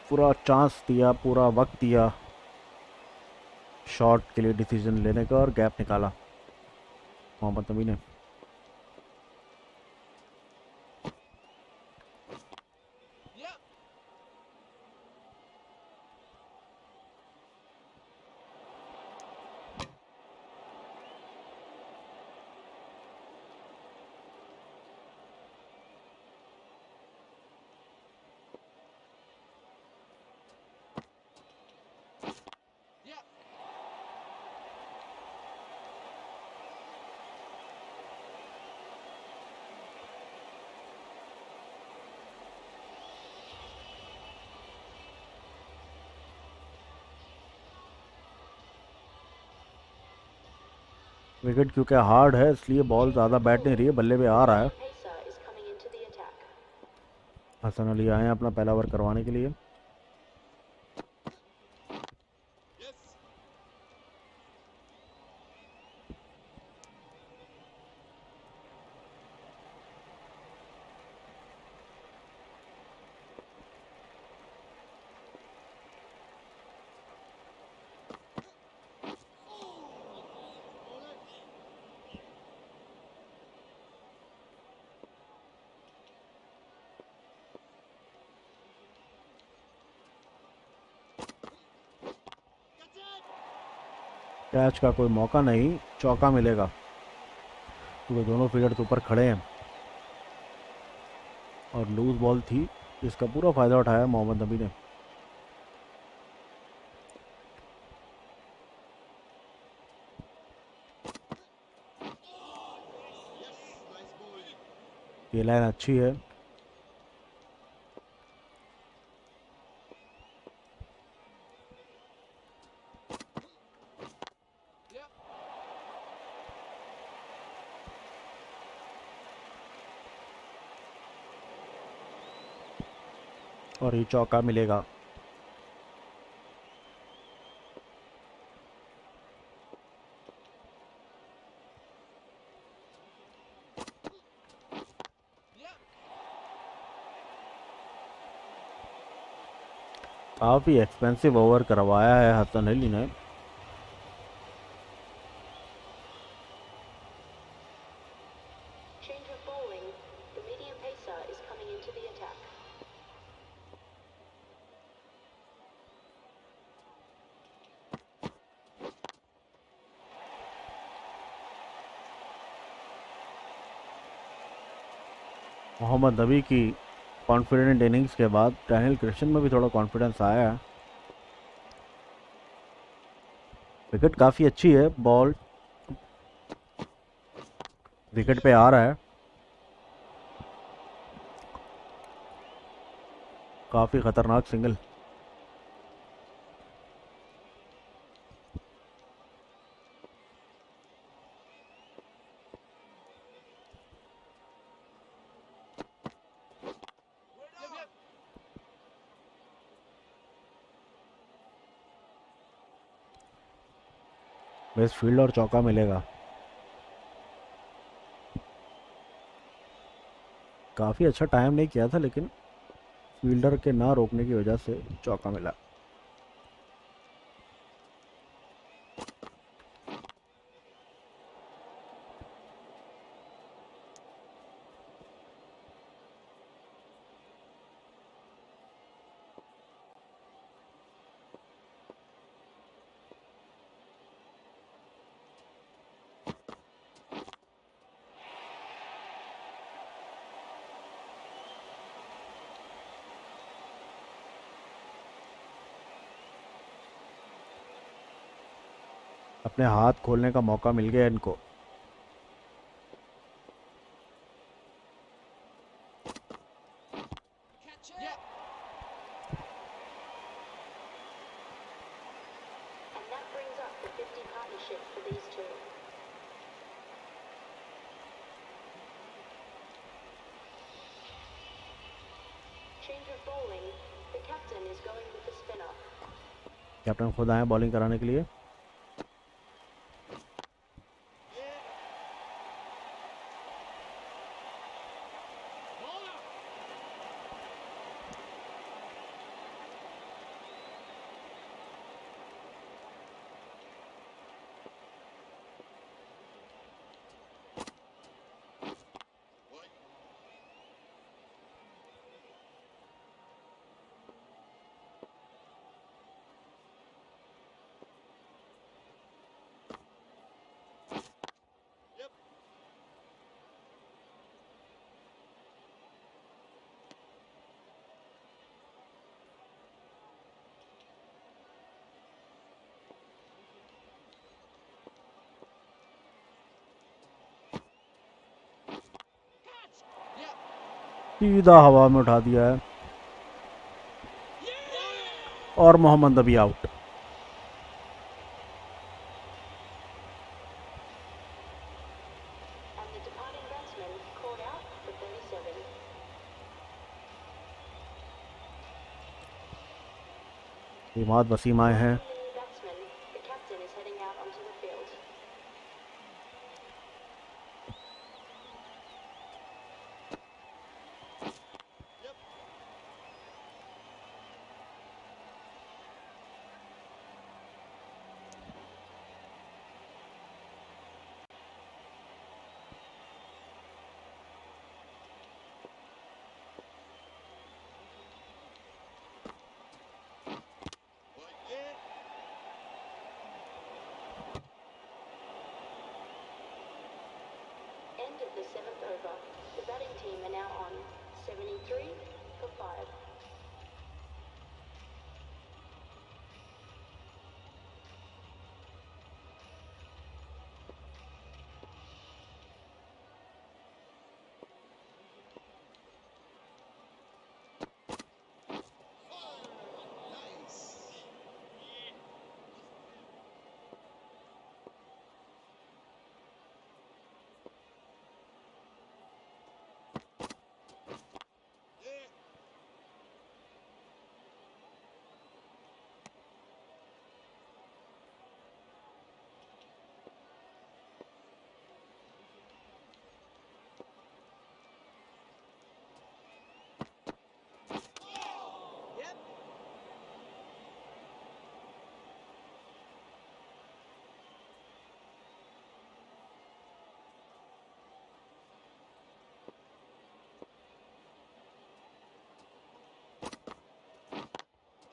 पूरा चांस दिया, पूरा वक्त दिया शॉट के लिए डिसीजन लेने का और गैप निकाला मोहम्मद नबी ने। Yeah. विकेट क्योंकि हार्ड है इसलिए बॉल ज़्यादा बैठ नहीं रही है, बल्ले पे आ रहा है। Medium pacer is coming into the attack. Hasan Ali आए हैं अपना पहला ओवर करवाने के लिए। Yes. कैच का कोई मौका नहीं, चौका मिलेगा क्योंकि दोनों फील्डर ऊपर खड़े हैं और लूज बॉल थी, इसका पूरा फ़ायदा उठाया मोहम्मद नबी ने। ये लाइन अच्छी है। Yep. और ये चौका मिलेगा। Yep. काफ़ी एक्सपेंसिव ओवर करवाया है हसन अली ने। Change of bowling. The medium pacer is coming into the attack. Mohammad नबी की कॉन्फिडेंट इनिंग्स के बाद डैनियल क्रिश्चियन में भी थोड़ा कॉन्फिडेंस आया है। विकेट काफ़ी अच्छी है, बॉल विकेट पे आ रहा है। काफ़ी ख़तरनाक single. Yep. Yep. Best field और चौका मिलेगा। काफ़ी अच्छा टाइम नहीं किया था लेकिन फील्डर के ना रोकने की वजह से चौका मिला। अपने हाथ खोलने का मौका मिल गया इनको। Catch it. Yep. And that brings up the 50 partnership for these two. Change of bowling. The captain is going with the spinner. Captain खुद आए बॉलिंग कराने के लिए। Bowler. What? Yep. Catch. Yep. सीधा हवा में उठा दिया है Yeah. और मोहम्मद नबी आउट। इमाद वसीम आए हैं। Welcome the new batsman. The captain is heading out onto the field. Yep. Right there. End of the 7th over. The batting team are now on 73 for 5. Nice. Yeah. Yep.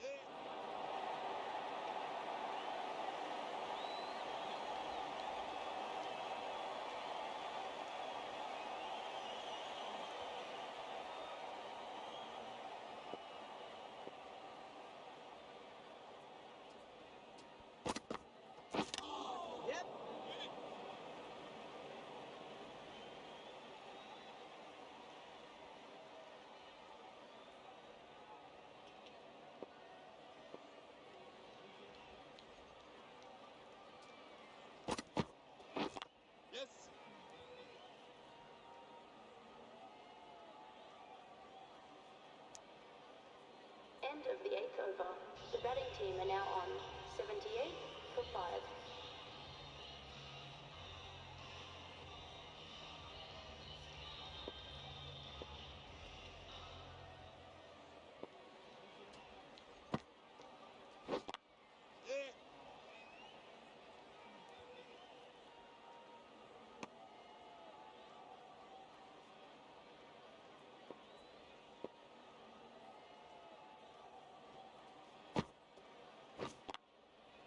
Yeah. Yep. Yes. End of the 8th over. The batting team are now on 78 for 5. Yeah.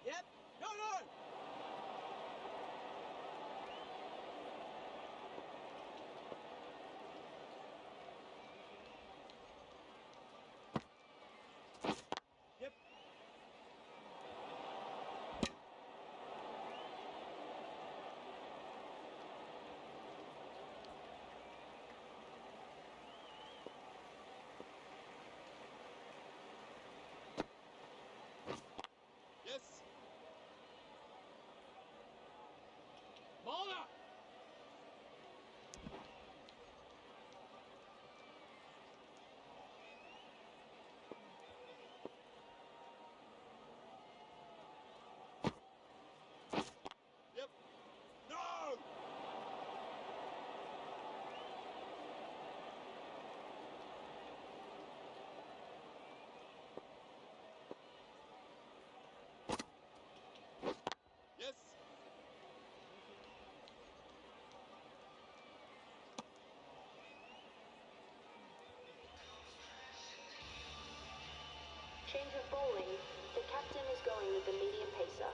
Yep. No, no. Yep. Yes. Bowler. Yep. No. Yes. Change of bowling. The captain is going with the medium pacer.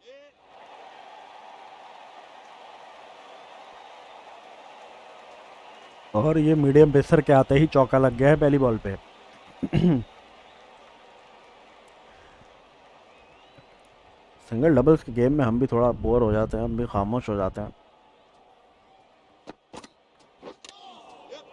Yeah. और ये medium pacer के आते ही चौका लग गया है पहली ball पे। सिंगल डबल्स के गेम में हम भी थोड़ा बोर हो जाते हैं, हम भी खामोश हो जाते हैं। Yep.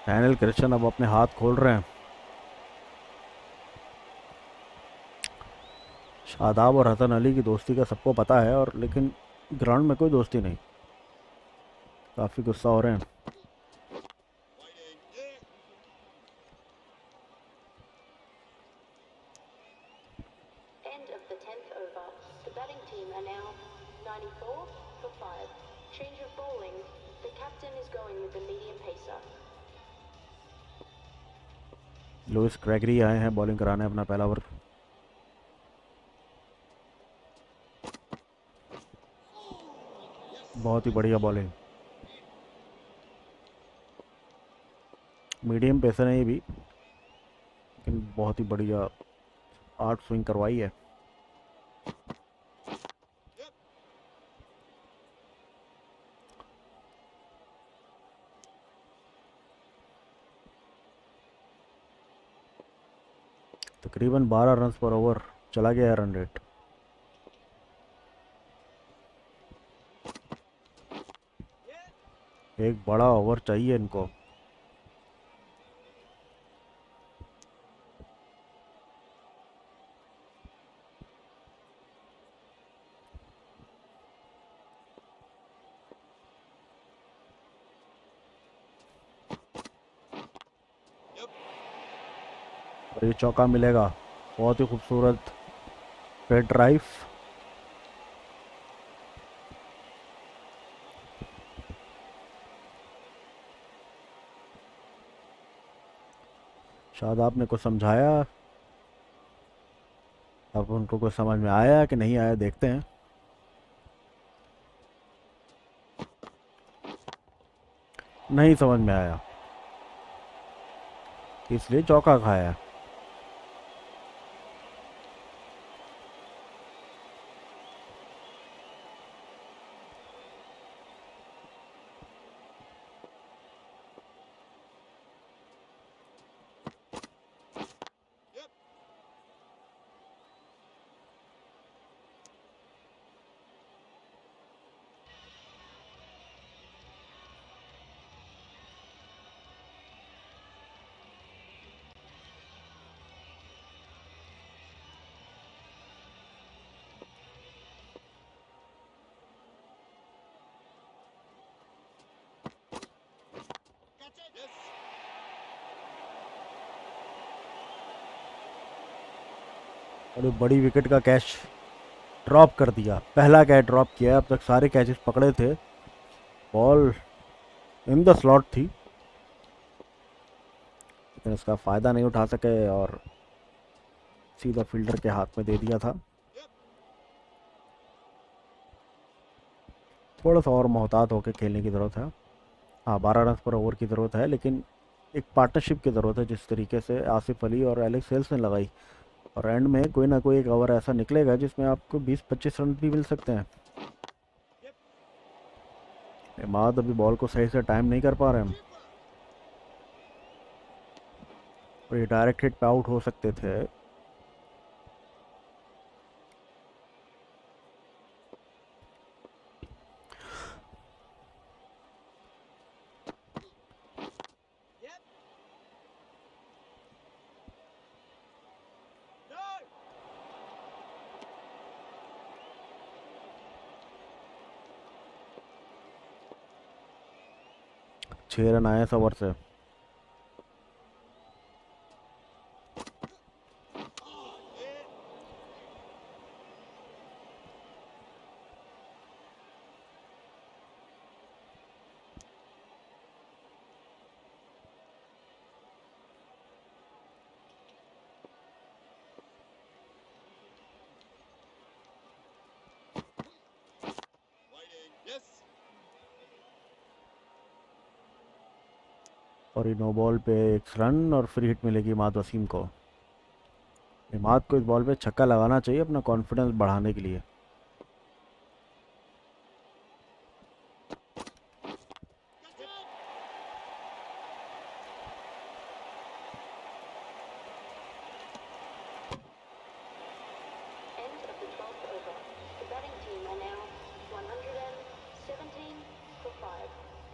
डैनियल क्रिश्चियन अब अपने हाथ खोल रहे हैं। शादाब और हसन अली की दोस्ती का सबको पता है, और लेकिन ग्राउंड में कोई दोस्ती नहीं। काफ़ी गुस्सा हो रहे हैं। Waiting. Yeah. End of the 10th over. The batting team are now 94 for 5. Change of bowling. The captain is going with the medium pacer. Lewis Gregory आए हैं बॉलिंग कराने अपना पहला ओवर। बहुत ही बढ़िया बॉलिंग। मीडियम पेसर है ये भी, लेकिन बहुत ही बढ़िया 8 स्विंग करवाई है। Yep. तकरीबन 12 रन पर ओवर चला गया है रन रेट। Yeah. एक बड़ा ओवर चाहिए इनको। Yep. और ये चौका मिलेगा। बहुत ही खूबसूरत पेट ड्राइव। शायद आपने कुछ समझाया, अब उनको कुछ समझ में आया कि नहीं आया, देखते हैं। नहीं समझ में आया, इसलिए चौका खाया। Yep. Catch it. Yes. और ये बड़ी विकेट का कैच ड्रॉप कर दिया। पहला कैच ड्रॉप किया, अब तक सारे कैचेस पकड़े थे। बॉल इन द स्लॉट थी, लेकिन इसका फ़ायदा नहीं उठा सके और सीधा फील्डर के हाथ में दे दिया था। Yep. थोड़ा सा और मोहतात होकर खेलने की ज़रूरत है। हाँ, 12 रन पर ओवर की ज़रूरत है, लेकिन एक पार्टनरशिप की ज़रूरत है, जिस तरीके से आसिफ अली और एलेक्स हेल्स ने लगाई। और एंड में कोई ना कोई एक ओवर ऐसा निकलेगा जिसमें आपको 20-25 रन भी मिल सकते हैं। Yep. इमाद अभी बॉल को सही से टाइम नहीं कर पा रहे हैं, Super. और ये डायरेक्ट हिट पे आउट हो सकते थे। Yep. No. 6 रन आए इस ओवर से। Yeah. Waiting. Yes. और ये नो बॉल पे 1 रन और फ्री हिट मिलेगी इमाद वसीम को। इमाद को इस बॉल पे छक्का लगाना चाहिए अपना कॉन्फिडेंस बढ़ाने के लिए। Catch it. End of the 12th over. The batting team are now 117 for 5.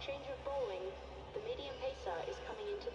Change of bowling. The medium pacer is coming into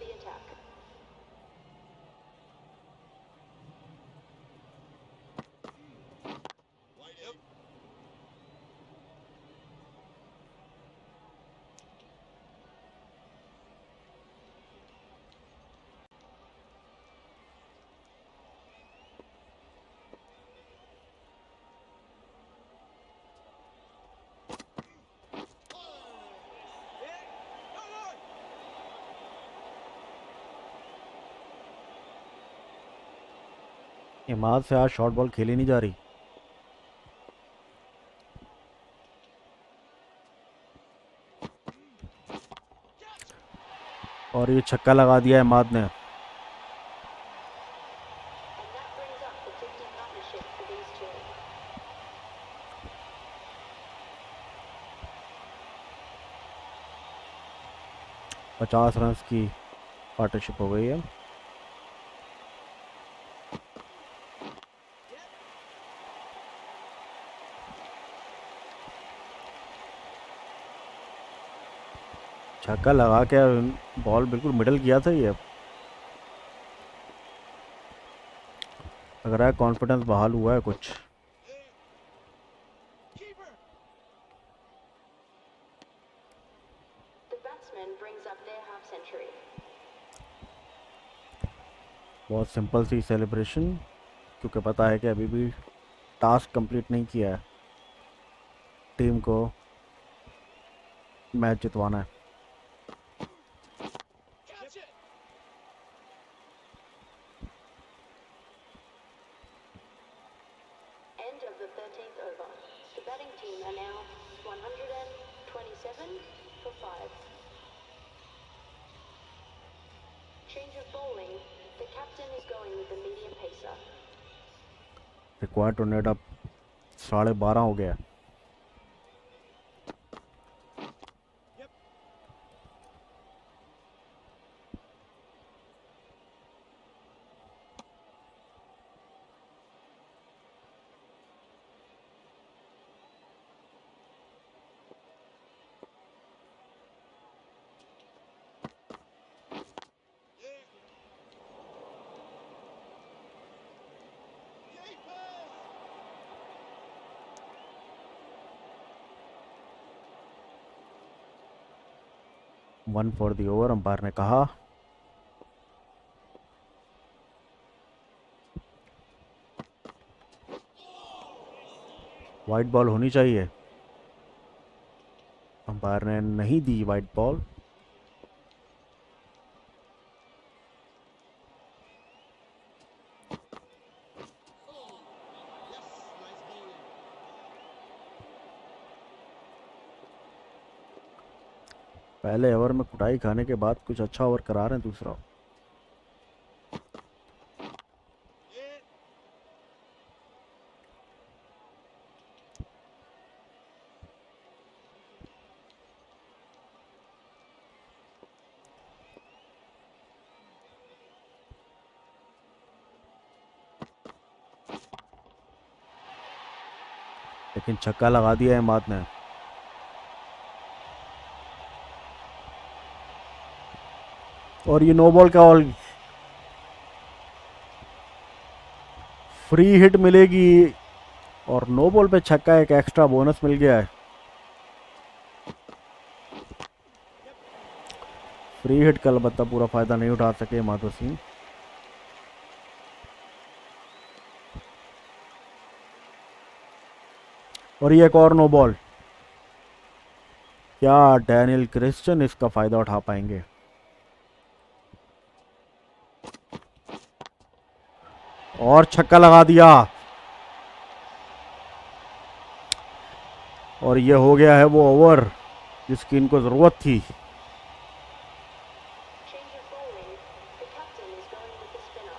Imad से आज शॉर्ट बॉल खेली नहीं जा रही। और ये छक्का लगा दिया इमाद ने। And that brings up the 50 partnership for these two. 50 run की पार्टनरशिप हो गई है। छक्का लगा के बॉल बिल्कुल मिडल किया था ये। लग रहा है कॉन्फिडेंस बहाल हुआ है कुछ। Keeper. The batsman brings up their half century. बहुत सिंपल सी सेलिब्रेशन, क्योंकि पता है कि अभी भी टास्क कंप्लीट नहीं किया है। टीम को मैच जितवाना है। Catch it. End of the 13th over. The batting team are now 127 for 5. Change of bowling. The captain is going with the medium pacer. Required to net अब 12:30 हो गया। Yep. Yeah. Keeper. 1 for the over, umpire ने कहा। Wide ball होनी चाहिए। Umpire ने नहीं दी wide ball. Yes, nice bowling. पहले ओवर में कुटाई खाने के बाद कुछ अच्छा ओवर करा रहे हैं दूसरा। Yeah. लेकिन छक्का लगा दिया इमाद ने। और ये नो बॉल का ऑल फ्री हिट मिलेगी। और नो बॉल पे छक्का, एक एक्स्ट्रा बोनस मिल गया है। फ्री हिट का अलबत्ता पूरा फायदा नहीं उठा सके माधव सिंह। और ये एक और नो बॉल। क्या डैनियल क्रिश्चियन इसका फायदा उठा पाएंगे? और छक्का लगा दिया। और ये हो गया है वो ओवर जिसकी इनको जरूरत थी। Change of bowling. The captain is going with the spinner.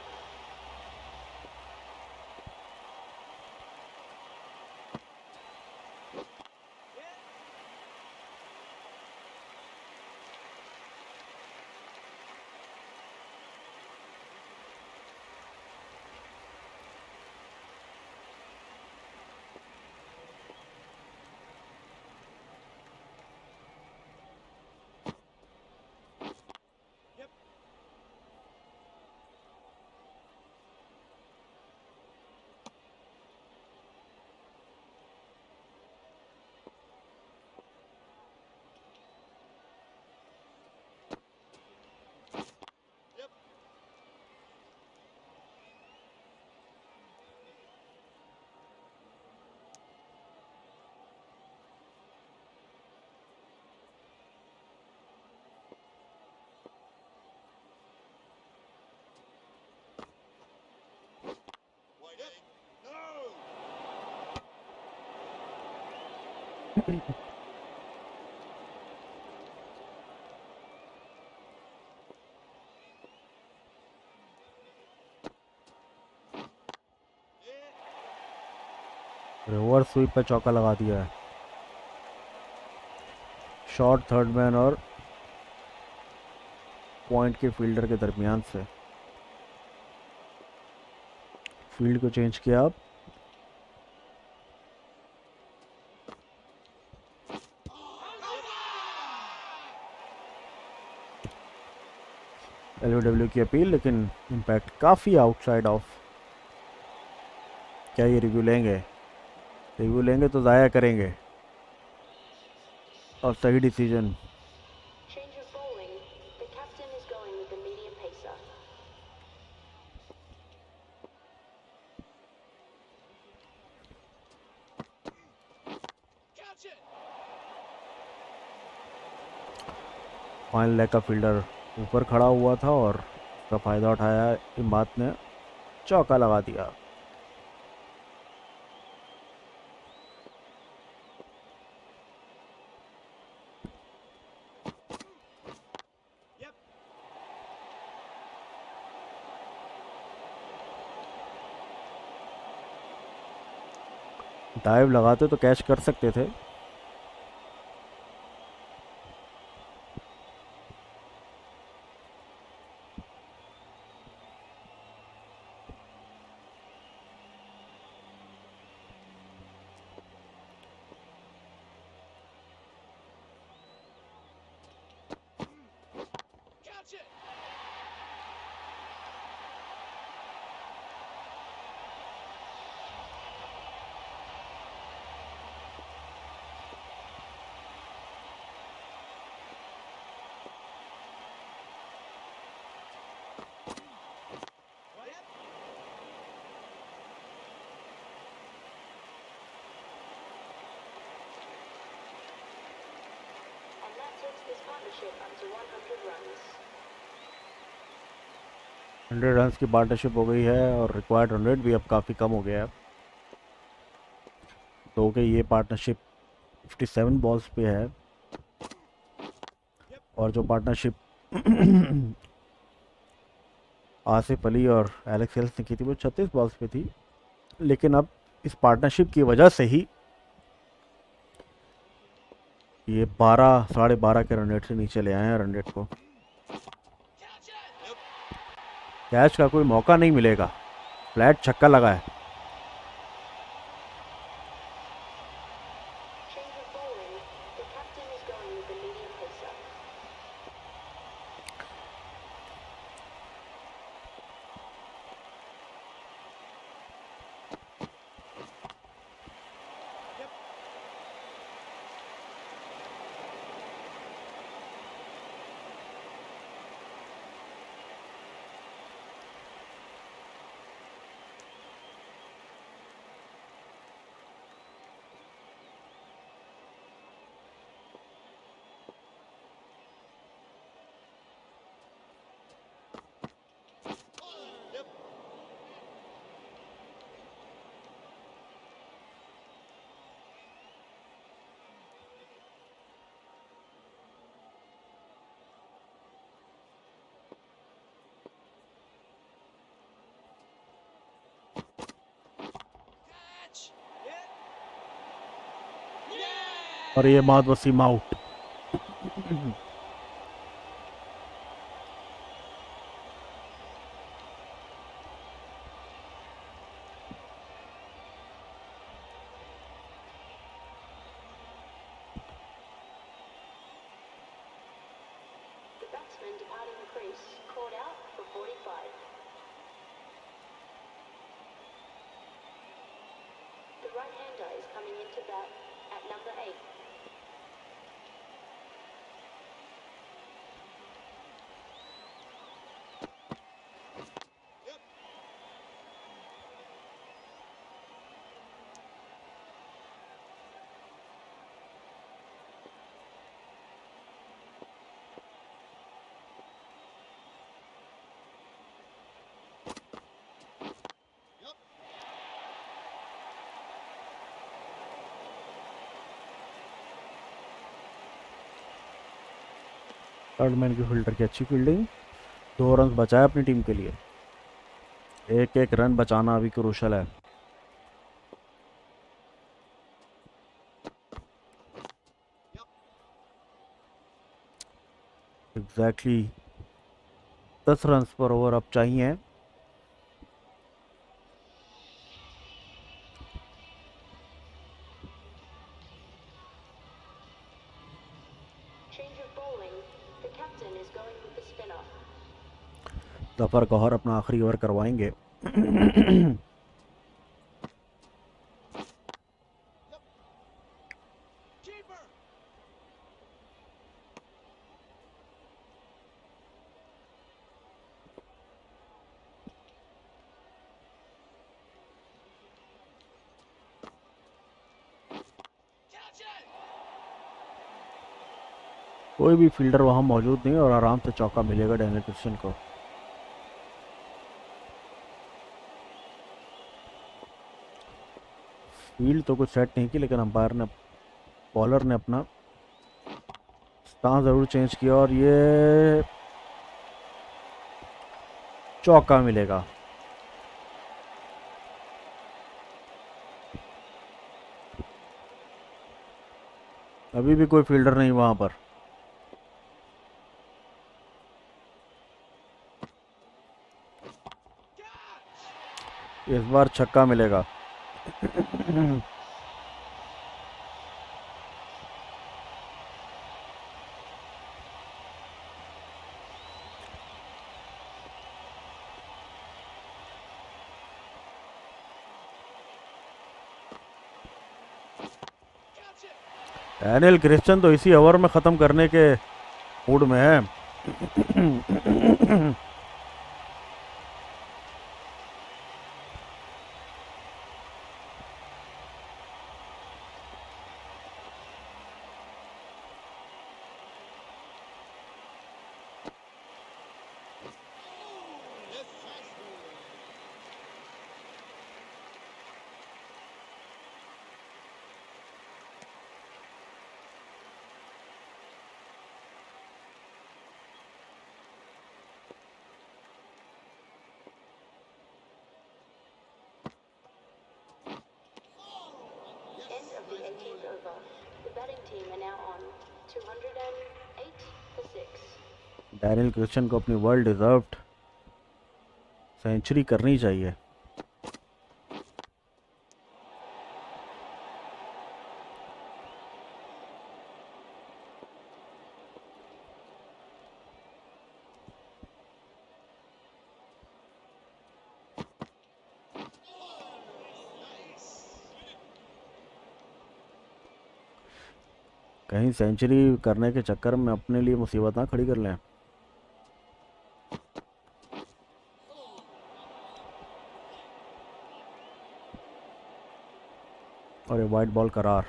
Reverse sweep पे चौका लगा दिया है। शॉट थर्ड मैन और पॉइंट के फील्डर के दरमियान से। फील्ड को चेंज किया अब। एलबीडब्ल्यू की अपील, लेकिन इम्पैक्ट काफ़ी आउटसाइड ऑफ। क्या ये रिव्यू लेंगे? रिव्यू लेंगे तो ज़ाया करेंगे। और सही decision. Change of bowling. The captain is going with the medium pacer. Catch it! Final leg का फील्डर ऊपर खड़ा हुआ था और उसका फ़ायदा उठाया इमाद ने, चौका लगा दिया। Yep. डाइव लगाते तो कैच कर सकते थे। Catch it! Yep. And that takes this partnership up to 100 runs. 100 run की पार्टनरशिप हो गई है और रिक्वायर्ड 100 भी अब काफ़ी कम हो गया है। तो कि ये पार्टनरशिप 57 बॉल्स पे है और जो पार्टनरशिप आसिफ अली और एलेक्स हेल्स ने की थी वो 36 बॉल्स पे थी। लेकिन अब इस पार्टनरशिप की वजह से ही ये 12 12.5 के रन रेट से नीचे ले आए हैं रन रेट को। Catch it! Yep. कैच का कोई मौका नहीं मिलेगा। फ्लैट छक्का लगा है। Change of bowling. The captain is going with the medium pacer. Yep. Catch! Hit! Yeah! और ये Mohammad Waseem out. The batsman departing the crease, called out for 45. The right-hander is coming into bat at number 8. Yep. Third man की fielder की अच्छी fielding, 2 run बचाए अपनी team के लिए। एक एक रन बचाना अभी क्रूशल है। एग्जैक्टली 10 रन पर ओवर अब चाहिए। Change of bowling. The captain is going with the spinner. Zafar Gauhar अपना आखिरी ओवर करवाएंगे। Keeper. Catch it. कोई भी फील्डर वहां मौजूद नहीं है और आराम से चौका मिलेगा डैनियल क्रिश्चियन को। फील्ड तो कुछ सेट नहीं की, लेकिन अंपायर ने, बॉलर ने अपना स्टांस जरूर चेंज किया और ये चौका मिलेगा। अभी भी कोई फील्डर नहीं वहां पर। Catch. इस बार छक्का मिलेगा। Catch it. डैनियल क्रिश्चियन तो इसी ओवर में ख़त्म करने के मूड में है। Decisive. End of the 18th over. The batting team are now on 208 for 6. Daniel Christian को अपनी वर्ल्ड डिजर्व्ड सेंचुरी करनी चाहिए। कहीं सेंचुरी करने के चक्कर में अपने लिए मुसीबत ना खड़ी कर लें। और ये वाइट बॉल करार।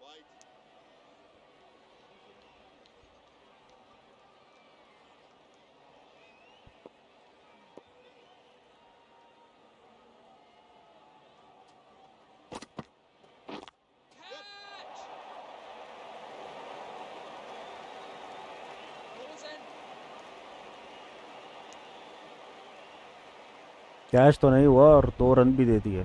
White. Catch. Balls in. Catch तो नहीं हुआ और 2 रन भी दे दिए।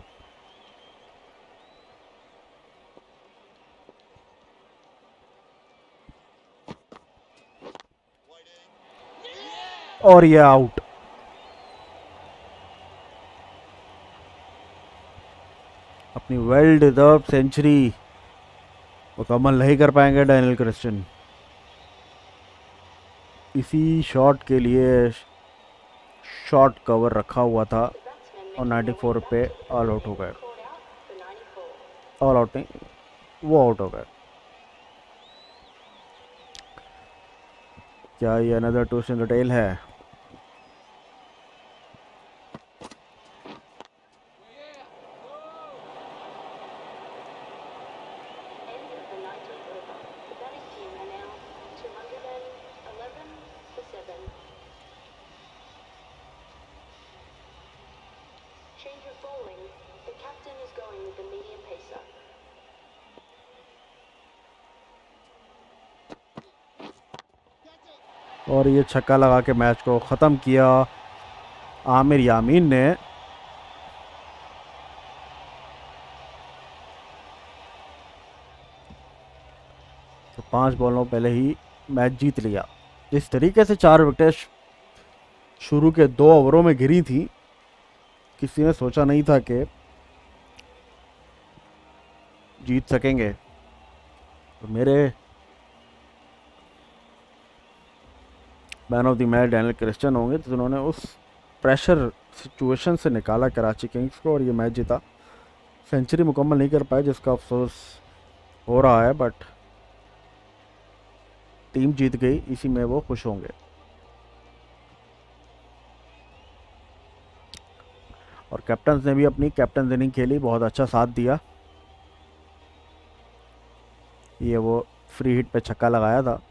White in. और ये आउट। अपनी वेल डिजर्व सेंचुरी मुकम्मल नहीं कर पाएंगे डैनियल क्रिश्चियन। इसी शॉट के लिए शॉट कवर रखा हुआ था The batsman और making their 94 way पे back to the all out हो field गए। called out for 94. All out नहीं, वो आउट हो गए। क्या ये another twist in the tail है? End of the 19th over. The batting team are now 211 for 7. Change of bowling. The captain is going with the medium pacer. और ये छक्का लगा के मैच को ख़त्म किया आमिर यामीन ने। तो 5 बॉलों पहले ही मैच जीत लिया। जिस तरीके से 4 विकेट शुरू के 2 ओवरों में गिरी थी, किसी ने सोचा नहीं था कि जीत सकेंगे। तो मेरे man of the match Daniel Christian होंगे, तो जिन्होंने उस प्रेशर सिचुएशन से निकाला कराची किंग्स को और ये मैच जीता। सेंचुरी मुकम्मल नहीं कर पाए जिसका अफसोस हो रहा है, बट टीम जीत गई, इसी में वो खुश होंगे। और कैप्टन ने भी अपनी कैप्टन इनिंग खेली, बहुत अच्छा साथ दिया। ये वो फ्री हिट पे छक्का लगाया था।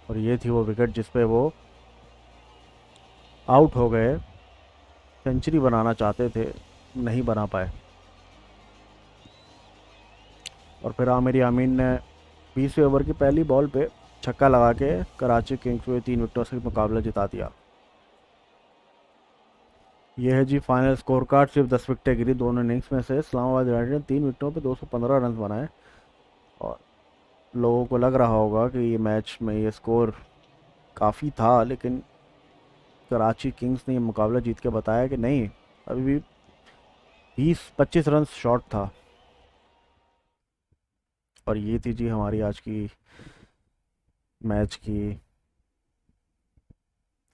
और ये थी वो विकेट जिस पे वो आउट हो गए। सेंचुरी बनाना चाहते थे, नहीं बना पाए। और फिर आमिर यामीन ने 20वें ओवर की पहली बॉल पे छक्का लगा के कराची किंग्स को 3 विकेटों से मुकाबला जिता दिया। यह है जी फाइनल स्कोर कार्ड। सिर्फ 10 विकेटें गिरी दोनों इनिंग्स में से। इस्लामाबाद यूनाइटेड ने 3 विकेटों पे 215 रन बनाए। और लोगों को लग रहा होगा कि ये मैच में ये स्कोर काफ़ी था, लेकिन कराची किंग्स ने ये मुकाबला जीत के बताया कि नहीं, अभी भी 20-25 रन शॉर्ट था। और ये थी जी हमारी आज की मैच की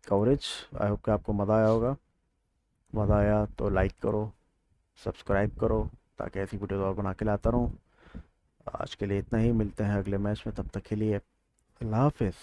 कवरेज। आई होप कि आपको मज़ा आया होगा। मज़ा आया तो लाइक करो, सब्सक्राइब करो, ताकि ऐसी वीडियो और बना के लाता रहूँ। आज के लिए इतना ही, मिलते हैं अगले मैच में, तब तक के लिए अल्लाह हाफिज़।